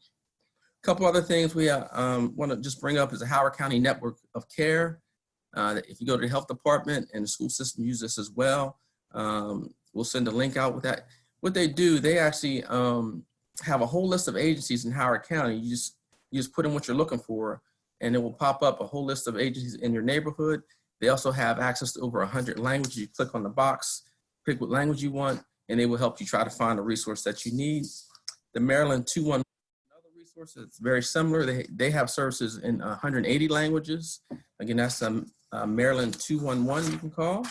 A couple other things we want to just bring up is the Howard County Network of Care. If you go to the health department and the school system use this as well, we'll send a link out with that. What they do, they actually have a whole list of agencies in Howard County. You just put in what you're looking for and it will pop up a whole list of agencies in your neighborhood. They also have access to over 100 languages. You click on the box, pick what language you want, and they will help you try to find a resource that you need. The Maryland 211, another resource that's very similar. They have services in 180 languages. Again, that's Maryland 211 you can call.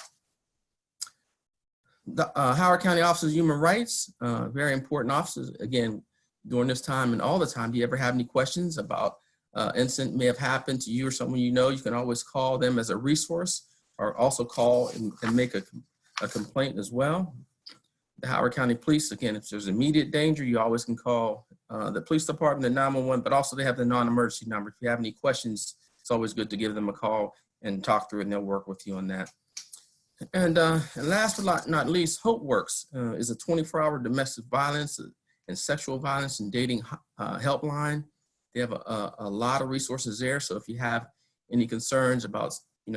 The Howard County Office of Human Rights, very important offices. Again, during this time and all the time, do you ever have any questions about incident may have happened to you or someone you know, you can always call them as a resource or also call and make a complaint as well. The Howard County Police, again, if there's immediate danger, you always can call the police department, the 911, but also they have the non-emergency number. If you have any questions, it's always good to give them a call and talk through it and they'll work with you on that. And last but not least, Hope Works is a 24-hour domestic violence and sexual violence and dating helpline. They have a lot of resources there. So if you have any concerns about,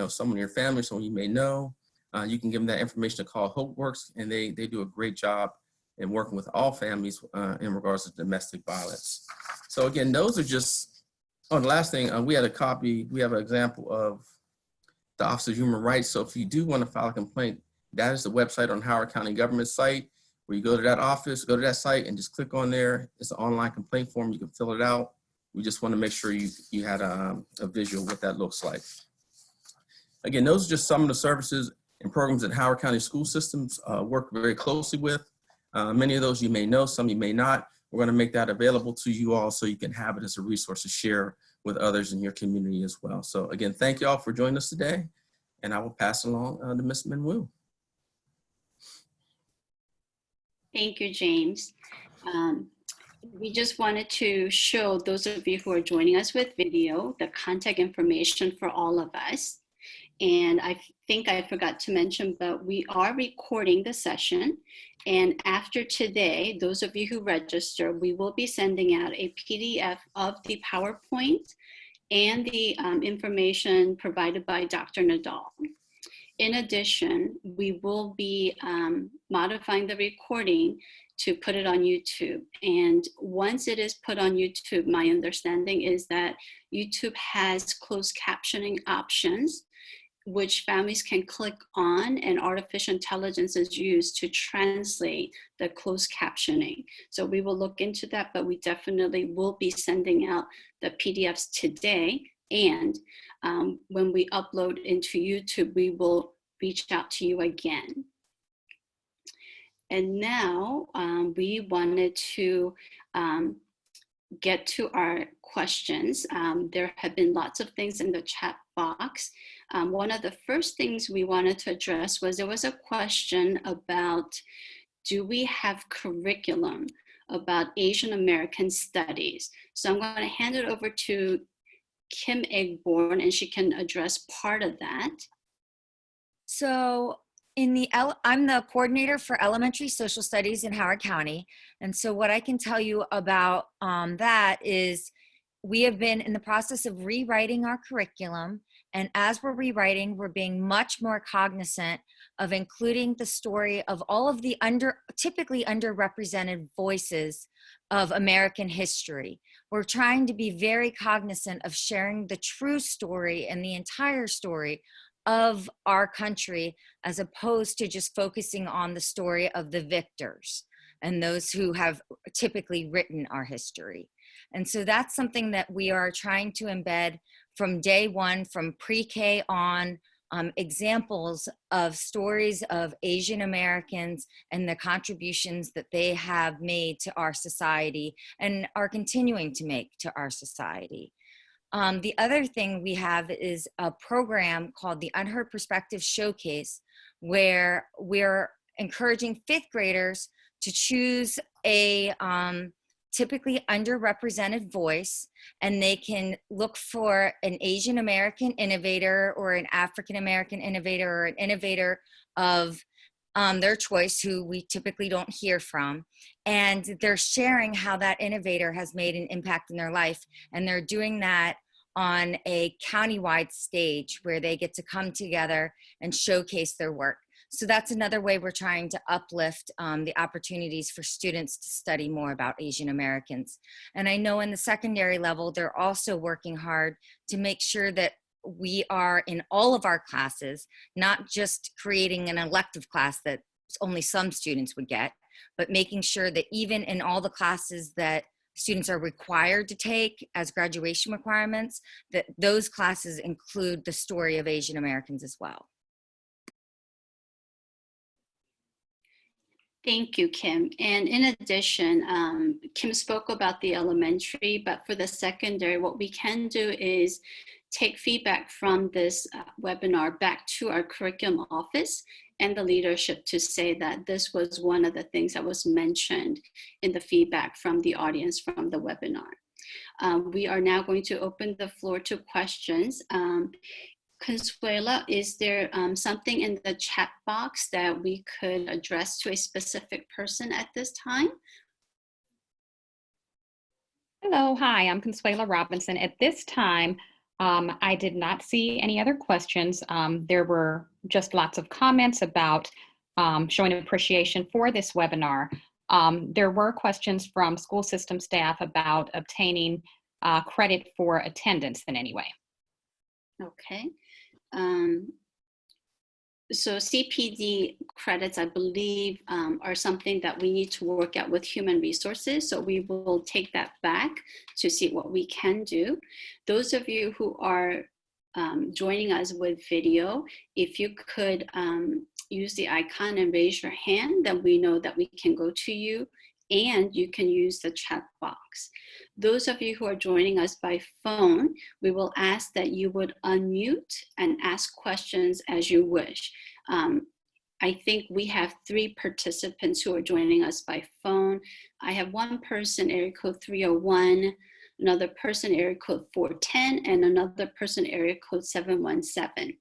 someone in your family, someone you may know, you can give them that information to call Hope Works, and they do a great job in working with all families in regards to domestic violence. So again, those are just, the last thing, we have an example of the Office of Human Rights. So if you do want to file a complaint, that is the website on Howard County government site where you go to that office, go to that site and just click on there. It's an online complaint form. You can fill it out. We just want to make sure you had a visual what that looks like. Again, those are just some of the services and programs that Howard County school systems work very closely with. Many of those you may know, some you may not. we're going to make that available to you all so you can have it as a resource to share with others in your community as well. So again, thank you all for joining us today, and I will pass along to Ms. Minwoo. Thank you, James. We just wanted to show those of you who are joining us with video, the contact information for all of us. And I think I forgot to mention, but we are recording the session. And after today, those of you who register, we will be sending out a PDF of the PowerPoint and the information provided by Dr. Nadal. In addition, we will be modifying the recording to put it on YouTube. And once it is put on YouTube, my understanding is that YouTube has closed captioning options, which families can click on, and artificial intelligence is used to translate the closed captioning. So we will look into that, but we definitely will be sending out the PDFs today. And when we upload into YouTube, we will reach out to you again. And now we wanted to get to our questions. There have been lots of things in the chat box. One of the first things we wanted to address was there was a question about, do we have curriculum about Asian American studies? So I'm going to hand it over to Kim Egborn, and she can address part of that. So I'm the coordinator for elementary social studies in Howard County. And so what I can tell you about that is we have been in the process of rewriting our curriculum. And as we're rewriting, we're being much more cognizant of including the story of all of the typically underrepresented voices of American history. We're trying to be very cognizant of sharing the true story and the entire story of our country, as opposed to just focusing on the story of the victors and those who have typically written our history. And so that's something that we are trying to embed from day one, from pre-K on, examples of stories of Asian Americans and the contributions that they have made to our society and are continuing to make to our society. The other thing we have is a program called the Unheard Perspective Showcase, where we're encouraging fifth graders to choose a typically underrepresented voice, and they can look for an Asian American innovator or an African American innovator or an innovator of their choice who we typically don't hear from. And they're sharing how that innovator has made an impact in their life. And they're doing that on a countywide stage where they get to come together and showcase their work. So that's another way we're trying to uplift the opportunities for students to study more about Asian Americans. And I know in the secondary level, they're also working hard to make sure that we are in all of our classes, not just creating an elective class that only some students would get, but making sure that even in all the classes that students are required to take as graduation requirements, that those classes include the story of Asian Americans as well. Thank you, Kim. And in addition, Kim spoke about the elementary, but for the secondary, what we can do is take feedback from this webinar back to our curriculum office and the leadership to say that this was one of the things that was mentioned in the feedback from the audience from the webinar. We are now going to open the floor to questions. Consuela, is there something in the chat box that we could address to a specific person at this time? Hello, hi, I'm Consuela Robinson. At this time, I did not see any other questions. There were just lots of comments about showing appreciation for this webinar. There were questions from school system staff about obtaining credit for attendance in any way. Okay. So CPD credits, I believe, are something that we need to work out with human resources. So we will take that back to see what we can do. Those of you who are joining us with video, if you could use the icon and raise your hand, then we know that we can go to you and you can use the chat box. Those of you who are joining us by phone, we will ask that you would unmute and ask questions as you wish. I think we have 3 participants who are joining us by phone. I have one person, area code 301, another person, area code 410, and another person, area code 717.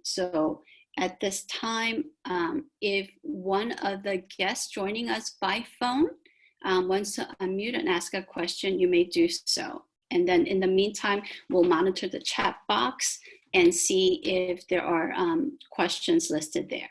So at this time, if one of the guests joining us by phone wants to unmute and ask a question, you may do so. And then in the meantime, we'll monitor the chat box and see if there are questions listed there.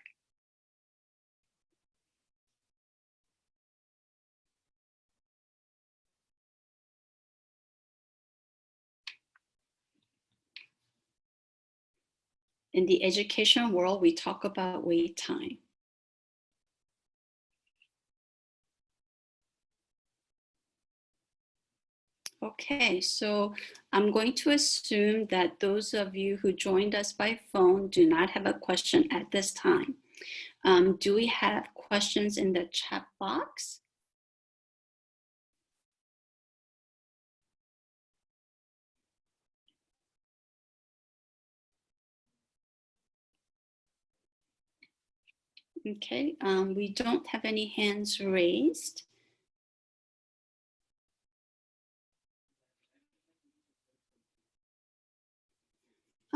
In the education world, we talk about wait time. Okay, so I'm going to assume that those of you who joined us by phone do not have a question at this time. Do we have questions in the chat box? Okay, we don't have any hands raised.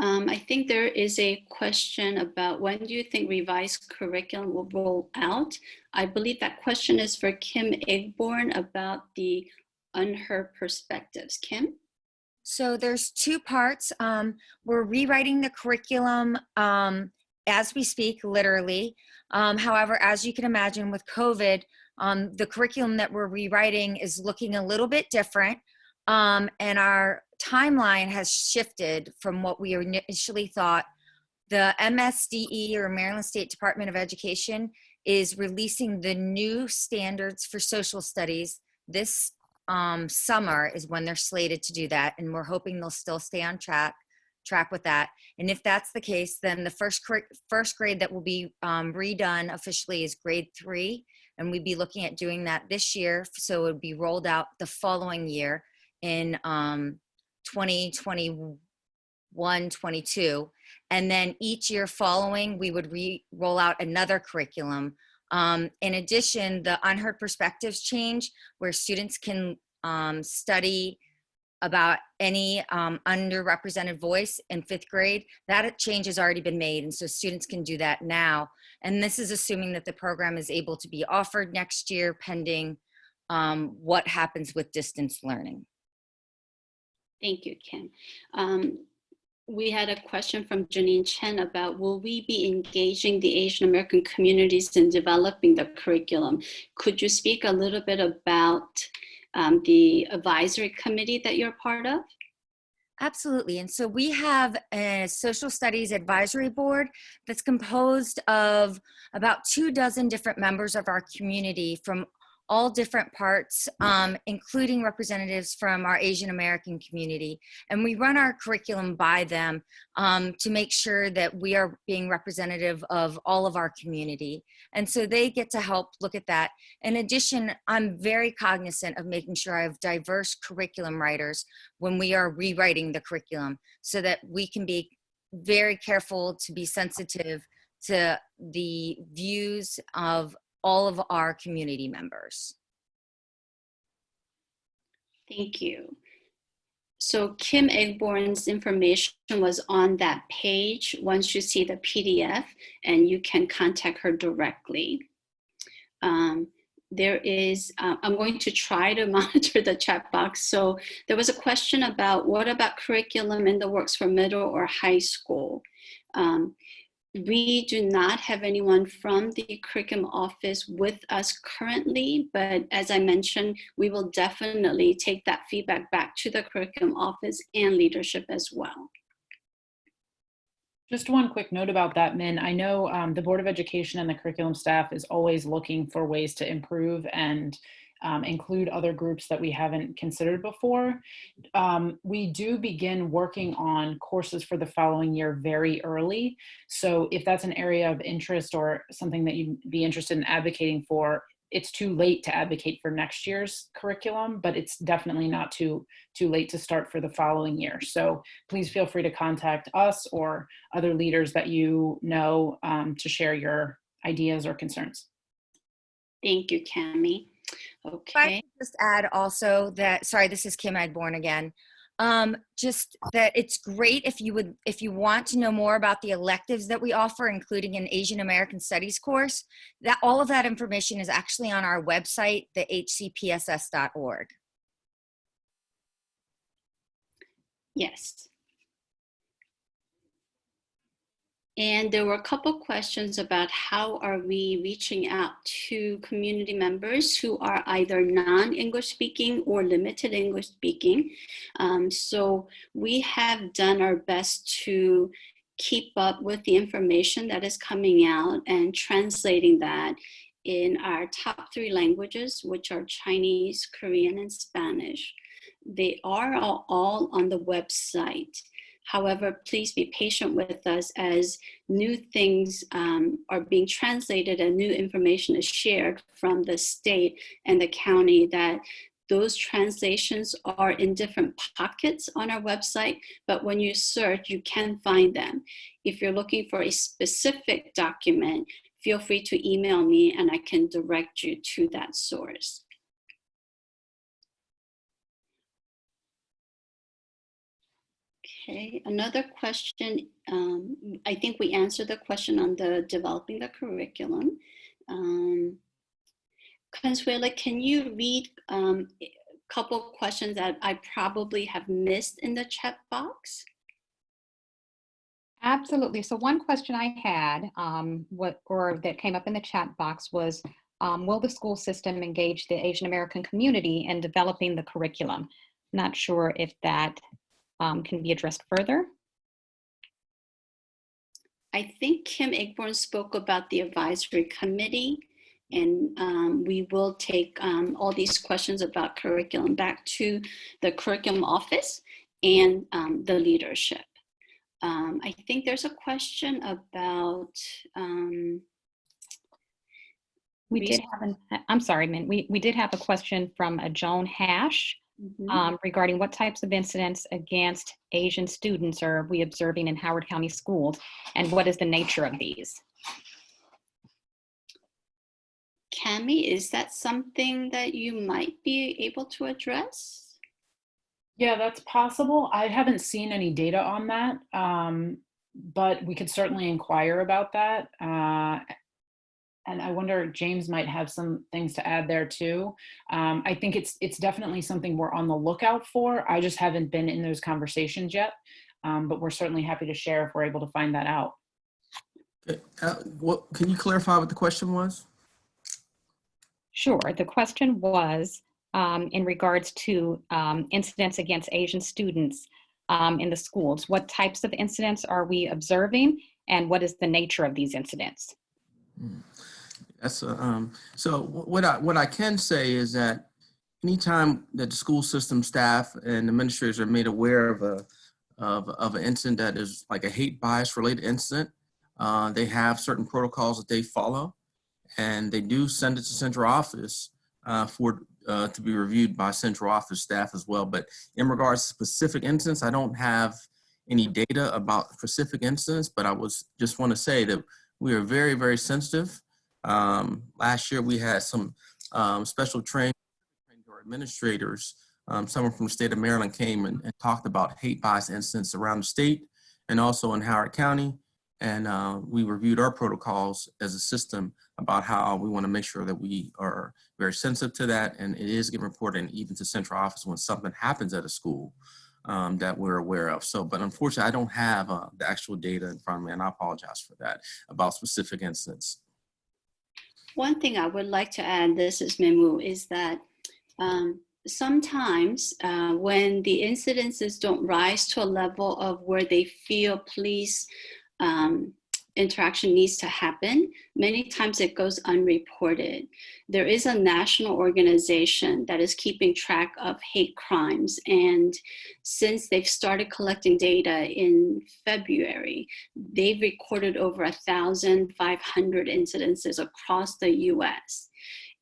I think there is a question about when do you think revised curriculum will roll out? I believe that question is for Kim Egborn about the unheard perspectives. Kim? So there's 2 parts. We're rewriting the curriculum as we speak, literally. However, as you can imagine with COVID, the curriculum that we're rewriting is looking a little bit different. And our timeline has shifted from what we initially thought. The MSDE, or Maryland State Department of Education, is releasing the new standards for social studies this summer is when they're slated to do that, and we're hoping they'll still stay on track with that. And if that's the case, then the first grade that will be redone officially is grade 3, and we'd be looking at doing that this year, so it would be rolled out the following year in 2021-22, and then each year following we would roll out another curriculum. In addition, the unheard perspectives change, where students can study about any underrepresented voice in 5th grade. That change has already been made, and so students can do that now. And this is assuming that the program is able to be offered next year, pending what happens with distance learning. Thank you, Kim. We had a question from Janine Chen about, will we be engaging the Asian American communities in developing the curriculum? Could you speak a little bit about the advisory committee that you're part of? Absolutely. And so we have a social studies advisory board that's composed of about 24 different members of our community from all different parts, including representatives from our Asian American community. And we run our curriculum by them to make sure that we are being representative of all of our community. And so they get to help look at that. In addition, I'm very cognizant of making sure I have diverse curriculum writers when we are rewriting the curriculum, so that we can be very careful to be sensitive to the views of all of our community members. Thank you. So Kim Egborn's information was on that page once you see the PDF, and you can contact her directly. There is, I'm going to try to monitor the chat box. So there was a question about, what about curriculum in the works for middle or high school? We do not have anyone from the curriculum office with us currently, but as I mentioned, we will definitely take that feedback back to the curriculum office and leadership as well. Just one quick note about that, Min. I know the Board of Education and the curriculum staff is always looking for ways to improve and include other groups that we haven't considered before. We do begin working on courses for the following year very early. So if that's an area of interest or something that you'd be interested in advocating for, it's too late to advocate for next year's curriculum, but it's definitely not too late to start for the following year. So please feel free to contact us or other leaders that you know to share your ideas or concerns. Thank you, Cami. If I Okay. could just add also that, sorry, this is Kim Agborn again. Just that it's great if you want to know more about the electives that we offer, including an Asian American Studies course, that all of that information is actually on our website, the hcpss.org. Yes. And there were a couple questions about how are we reaching out to community members who are either non-English speaking or limited English speaking. So we have done our best to keep up with the information that is coming out and translating that in our top 3 languages, which are Chinese, Korean, and Spanish. They are all on the website. However, please be patient with us as new things are being translated and new information is shared from the state and the county, that those translations are in different pockets on our website, but when you search, you can find them. If you're looking for a specific document, feel free to email me and I can direct you to that source. Okay, another question. I think we answered the question on the developing the curriculum. Consuela, can you read a couple questions that I probably have missed in the chat box? Absolutely. So one question I had, that came up in the chat box was, will the school system engage the Asian American community in developing the curriculum? Not sure if that can be addressed further. I think Kim Agborn spoke about the advisory committee, and we will take all these questions about curriculum back to the curriculum office and the leadership. I think there's a question about. We did have I'm sorry, Min. We did have a question from a Joan Hash. Regarding what types of incidents against Asian students are we observing in Howard County schools, and what is the nature of these? Cami, is that something that you might be able to address? Yeah, that's possible. I haven't seen any data on that, but we could certainly inquire about that. And I wonder if James might have some things to add there too. I think it's definitely something we're on the lookout for. I just haven't been in those conversations yet, but we're certainly happy to share if we're able to find that out. Can you clarify what the question was? Sure. The question was in regards to incidents against Asian students in the schools. What types of incidents are we observing, and what is the nature of these incidents? That's so what I can say is that anytime that the school system staff and administrators are made aware of an incident that is like a hate bias related incident, they have certain protocols that they follow, and they do send it to central office to be reviewed by central office staff as well. But in regards to specific incidents, I don't have any data about specific incidents, but I just want to say that we are very, very sensitive. Last year we had some special training for administrators. Someone from the state of Maryland came and talked about hate bias incidents around the state and also in Howard County. And we reviewed our protocols as a system about how we want to make sure that we are very sensitive to that. And it is getting reported even to central office when something happens at a school that we're aware of. So, but unfortunately, I don't have the actual data in front of me, and I apologize for that, about specific incidents. One thing I would like to add, this is Minwoo, is that sometimes when the incidences don't rise to a level of where they feel police interaction needs to happen, many times it goes unreported. There is a national organization that is keeping track of hate crimes, and since they've started collecting data in February, they've recorded over 1,500 incidences across the US.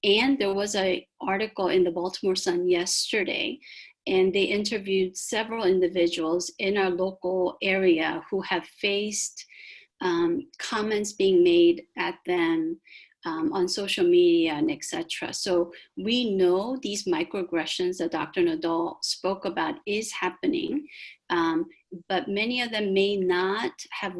And there was an article in the Baltimore Sun yesterday, and they interviewed several individuals in our local area who have faced comments being made at them on social media and etc. So we know these microaggressions that Dr. Nadal spoke about is happening, but many of them may not have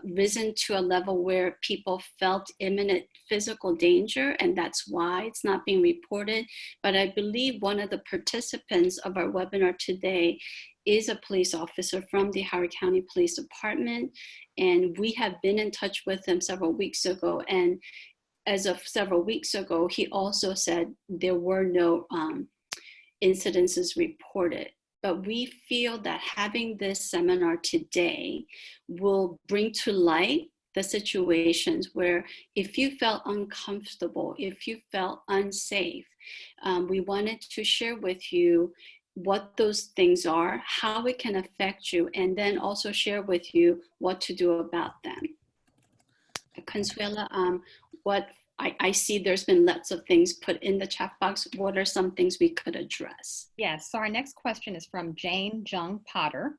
risen to a level where people felt imminent physical danger, and that's why it's not being reported. But I believe one of the participants of our webinar today is a police officer from the Howard County Police Department, and we have been in touch with him several weeks ago, and as of several weeks ago, he also said there were no incidences reported. But we feel that having this seminar today will bring to light the situations where if you felt uncomfortable, if you felt unsafe, we wanted to share with you what those things are, how it can affect you, and then also share with you what to do about them. Consuela, what I see there's been lots of things put in the chat box. What are some things we could address? Yes, so our next question is from Jane Jung Potter.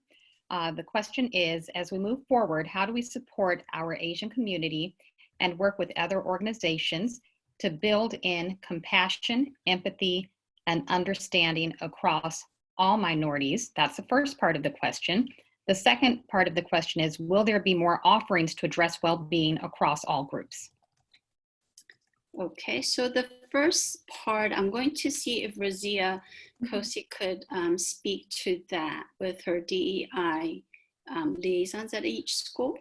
The question is, as we move forward, how do we support our Asian community and work with other organizations to build in compassion, empathy, and understanding across all minorities? That's the first part of the question. The second part of the question is, will there be more offerings to address well-being across all groups? Okay, so the first part, I'm going to see if Razia Kosi could speak to that with her DEI liaisons at each school.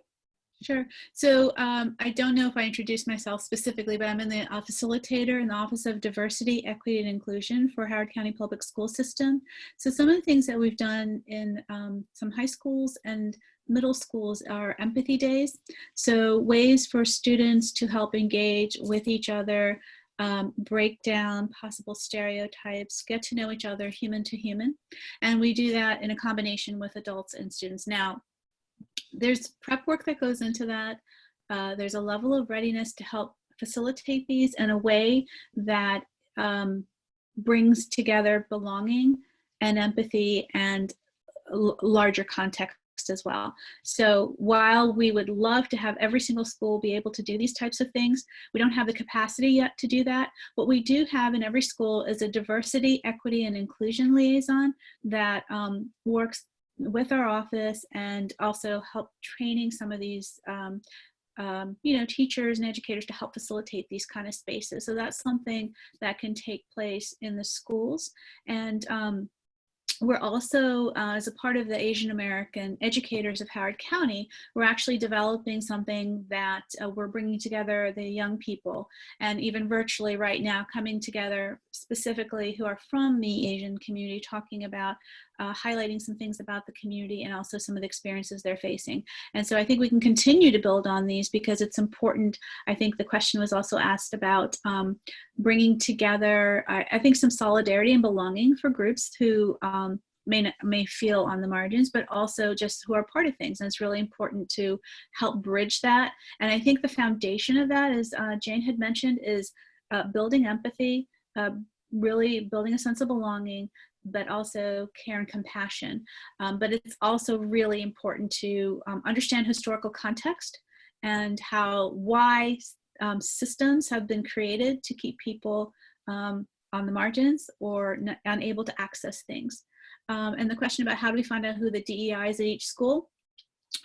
Sure. So I don't know if I introduced myself specifically, but I'm in the facilitator in the Office of Diversity, Equity, and Inclusion for Howard County Public School System. So some of the things that we've done in some high schools and middle schools are empathy days. So ways for students to help engage with each other, break down possible stereotypes, get to know each other human to human. And we do that in a combination with adults and students. Now, there's prep work that goes into that. There's a level of readiness to help facilitate these in a way that brings together belonging and empathy and larger context as well. So while we would love to have every single school be able to do these types of things, we don't have the capacity yet to do that. What we do have in every school is a diversity, equity, and inclusion liaison that works with our office and also help training some of these teachers and educators to help facilitate these kind of spaces. So that's something that can take place in the schools. And we're also, as a part of the Asian American educators of Howard County, we're actually developing something that we're bringing together the young people, and even virtually right now coming together specifically who are from the Asian community, talking about highlighting some things about the community and also some of the experiences they're facing. And so I think we can continue to build on these because it's important. I think the question was also asked about bringing together, I think, some solidarity and belonging for groups who may feel on the margins, but also just who are part of things. And it's really important to help bridge that. And I think the foundation of that, as Jane had mentioned, is building empathy, really building a sense of belonging, but also care and compassion. But it's also really important to understand historical context and why systems have been created to keep people on the margins or unable to access things. And the question about how do we find out who the DEI is at each school?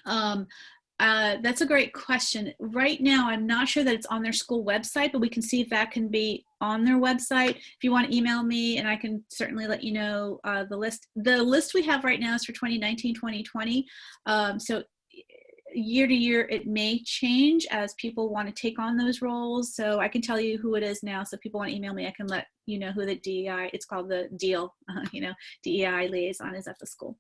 That's a great question. Right now, I'm not sure that it's on their school website, but we can see if that can be on their website. If you want to email me, and I can certainly let you know the list. The list we have right now is for 2019, 2020. So year to year, it may change as people want to take on those roles. So I can tell you who it is now. So if people want to email me, I can let you know who the DEI, it's called the DEAL, DEI liaison is at the school.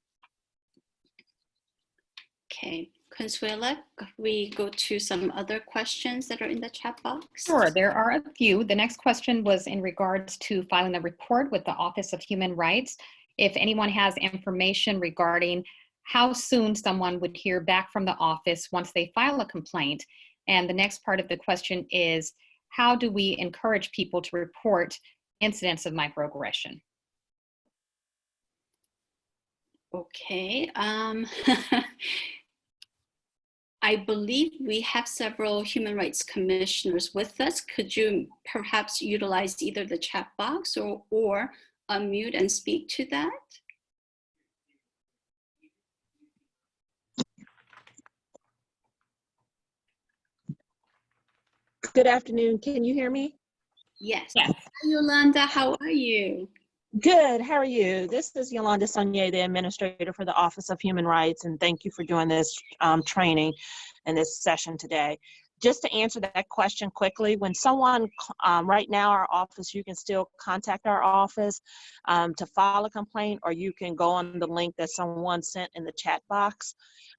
Okay, Consuela, we go to some other questions that are in the chat box. Sure, there are a few. The next question was in regards to filing a report with the Office of Human Rights. If anyone has information regarding how soon someone would hear back from the office once they file a complaint. And the next part of the question is, how do we encourage people to report incidents of microaggression? Okay. I believe we have several human rights commissioners with us. Could you perhaps utilize either the chat box or unmute and speak to that? Good afternoon. Can you hear me? Yes. Yes. Hi, Yolanda, how are you? Good. How are you? This is Yolanda Sonier, the administrator for the Office of Human Rights, and thank you for doing this training and this session today. Just to answer that question quickly, when someone, right now our office, you can still contact our office to file a complaint, or you can go on the link that someone sent in the chat box,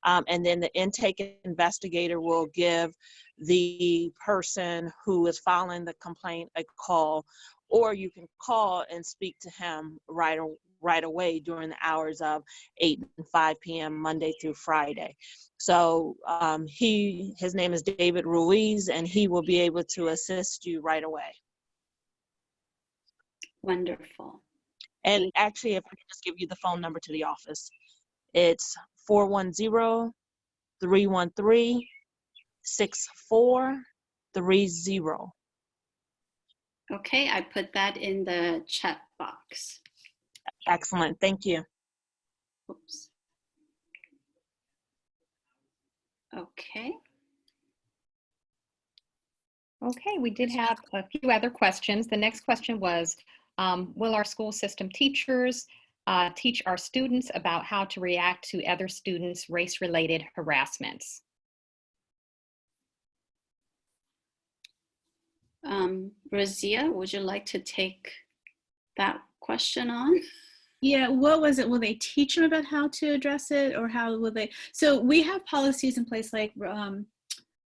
and then the intake investigator will give the person who is filing the complaint a call, or you can call and speak to him right away during the hours of 8 and 5 p.m. Monday through Friday. So his name is David Ruiz, and he will be able to assist you right away. Wonderful. And actually, if I could just give you the phone number to the office, it's 410-313-6430. Okay, I put that in the chat box. Excellent. Thank you. Oops. Okay. Okay, we did have a few other questions. The next question was, will our school system teachers teach our students about how to react to other students' race-related harassments? Razia, would you like to take that question on? Yeah, what was it? Will they teach them about how to address it, or how will they? So we have policies in place like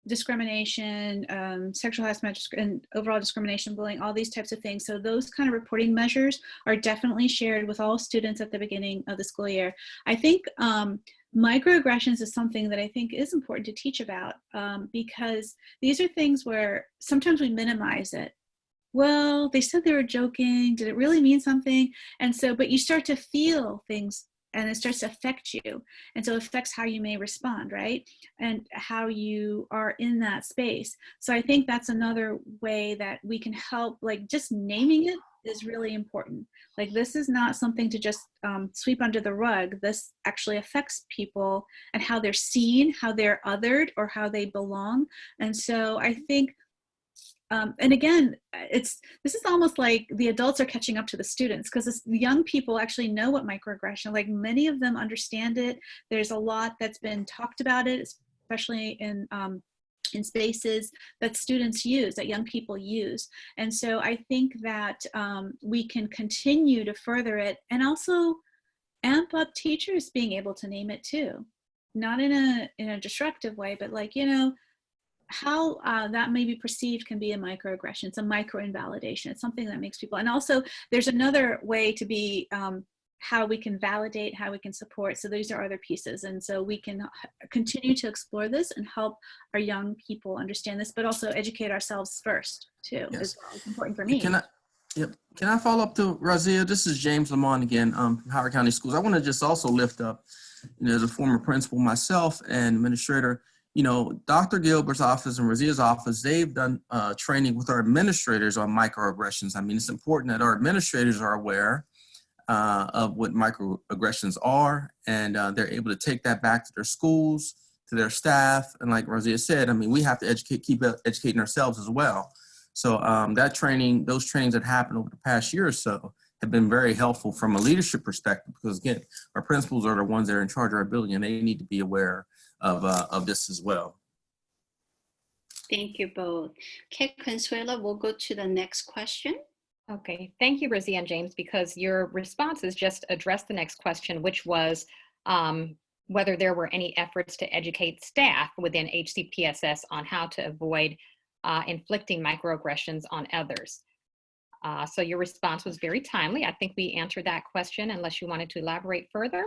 discrimination, sexual harassment, and overall discrimination, bullying, all these types of things. So those kind of reporting measures are definitely shared with all students at the beginning of the school year. I think microaggressions is something that I think is important to teach about, because these are things where sometimes we minimize it. Well, they said they were joking. Did it really mean something? And so, but you start to feel things, and it starts to affect you. And so it affects how you may respond, right? And how you are in that space. So I think that's another way that we can help, like just naming it is really important. Like this is not something to just sweep under the rug. This actually affects people and how they're seen, how they're othered, or how they belong. And so I think and again, this is almost like the adults are catching up to the students, because the young people actually know what microaggression, like many of them understand it. There's a lot that's been talked about it, especially in spaces that students use, that young people use. And so I think that we can continue to further it, and also amp up teachers being able to name it too. Not in a destructive way, but like, you know, how that may be perceived can be a microaggression. It's a micro-invalidation. It's something that makes people, and also there's another way to be how we can validate, how we can support. So these are other pieces. And so we can continue to explore this and help our young people understand this, but also educate ourselves first too. Yes. It's important for me. Can I follow up to Razia? This is James Lamont again from Howard County Schools. I want to just also lift up, you know, as a former principal myself and administrator, you know, Dr. Gilbert's office and Razia's office, they've done training with our administrators on microaggressions. I mean, it's important that our administrators are aware of what microaggressions are, and they're able to take that back to their schools, to their staff. And like Razia said, I mean, we have to keep educating ourselves as well. So that training, those trainings that happened over the past year or so have been very helpful from a leadership perspective, because again, our principals are the ones that are in charge of our building, and they need to be aware of this as well. Thank you both. Okay, Consuela, we'll go to the next question. Okay, thank you, Razia and James, because your responses just addressed the next question, which was whether there were any efforts to educate staff within HCPSS on how to avoid inflicting microaggressions on others. So your response was very timely. I think we answered that question, unless you wanted to elaborate further.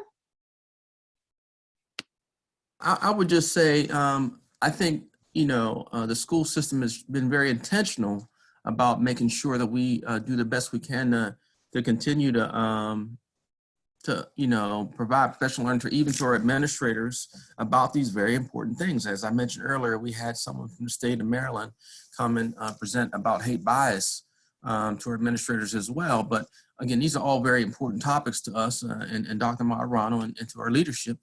I would just say, I think the school system has been very intentional about making sure that we do the best we can to continue to provide professional learning even to our administrators about these very important things. As I mentioned earlier, we had someone from the state of Maryland come and present about hate bias to our administrators as well. But again, these are all very important topics to us and Dr. Marano and to our leadership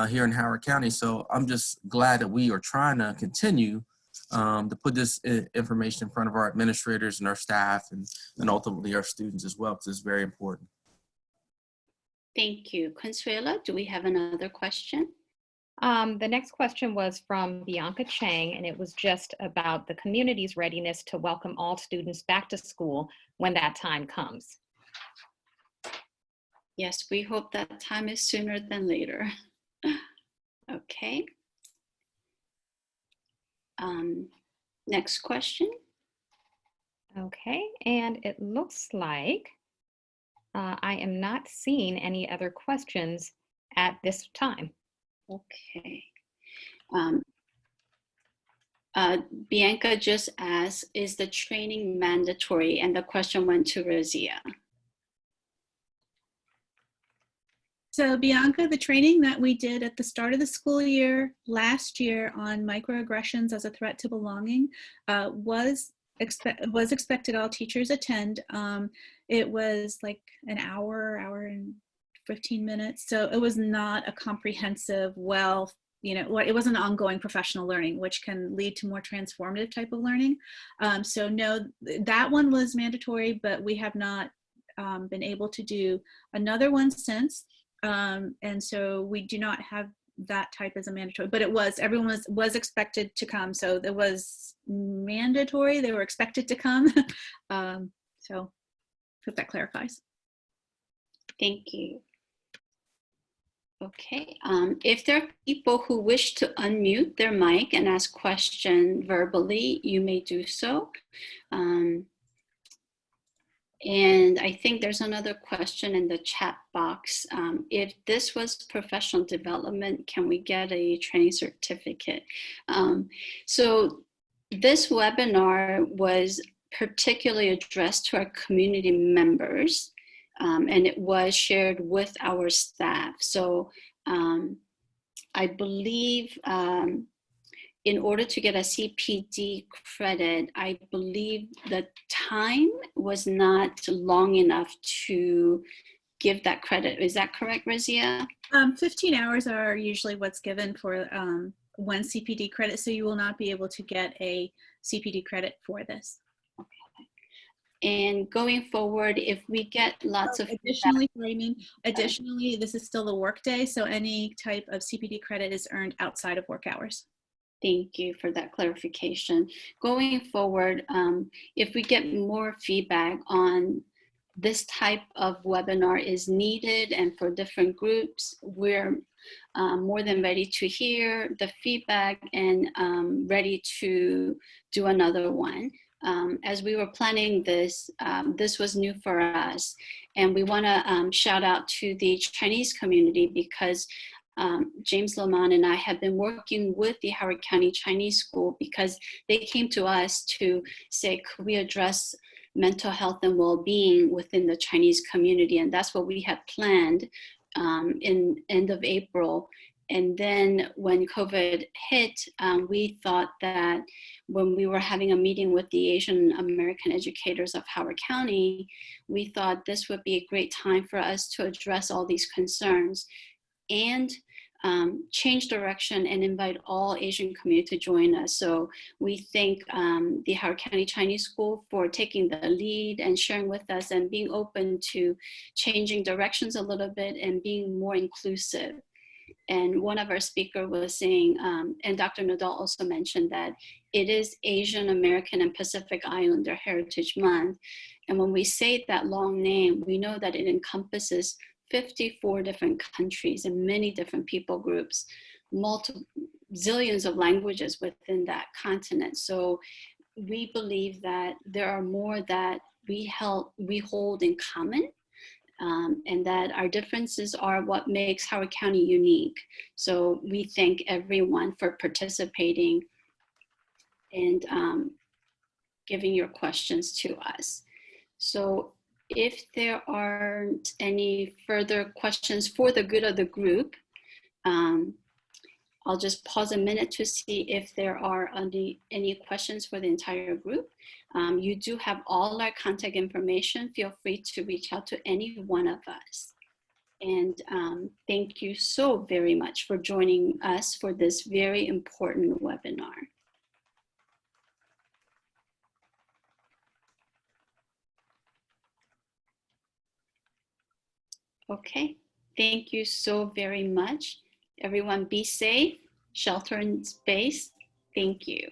here in Howard County. So I'm just glad that we are trying to continue to put this information in front of our administrators and our staff and ultimately our students as well, because it's very important. Thank you. Consuela, do we have another question? The next question was from Bianca Chang, and it was just about the community's readiness to welcome all students back to school when that time comes. Yes, we hope that time is sooner than later. Okay. Next question. Okay, and it looks like I am not seeing any other questions at this time. Okay. Bianca just asked, is the training mandatory? And the question went to Razia. So Bianca, the training that we did at the start of the school year last year on microaggressions as a threat to belonging was expected all teachers attend. It was like an hour and 15 minutes. So it was not a comprehensive, it wasn't ongoing professional learning, which can lead to more transformative type of learning. So no, that one was mandatory, but we have not been able to do another one since. And so we do not have that type as a mandatory, but everyone was expected to come. So it was mandatory, they were expected to come. So hope that clarifies. Thank you. Okay, if there are people who wish to unmute their mic and ask question verbally, you may do so. And I think there's another question in the chat box. If this was professional development, can we get a training certificate? So this webinar was particularly addressed to our community members, and it was shared with our staff. So I believe in order to get a CPD credit, I believe the time was not long enough to give that credit. Is that correct, Razia? 15 hours are usually what's given for one CPD credit, so you will not be able to get a CPD credit for this. And going forward, if we get lots of additionally, this is still a work day, so any type of CPD credit is earned outside of work hours. Thank you for that clarification. Going forward, if we get more feedback on this type of webinar is needed and for different groups, we're more than ready to hear the feedback and ready to do another one. As we were planning this, this was new for us. And we want to shout out to the Chinese community because James Lamont and I have been working with the Howard County Chinese School because they came to us to say, could we address mental health and well-being within the Chinese community? And that's what we had planned in end of April. And then when COVID hit, we thought that when we were having a meeting with the Asian American educators of Howard County, we thought this would be a great time for us to address all these concerns and change direction and invite all Asian community to join us. So we thank the Howard County Chinese School for taking the lead and sharing with us and being open to changing directions a little bit and being more inclusive. And one of our speakers was saying, and Dr. Nadal also mentioned that it is Asian American and Pacific Islander Heritage Month. And when we say that long name, we know that it encompasses 54 different countries and many different people groups, zillions of languages within that continent. So we believe that there are more that we hold in common, and that our differences are what makes Howard County unique. So we thank everyone for participating and giving your questions to us. So if there aren't any further questions for the good of the group, I'll just pause a minute to see if there are any questions for the entire group. You do have all our contact information. Feel free to reach out to any one of us. And thank you so very much for joining us for this very important webinar. Okay, thank you so very much. Everyone be safe, shelter in place. Thank you.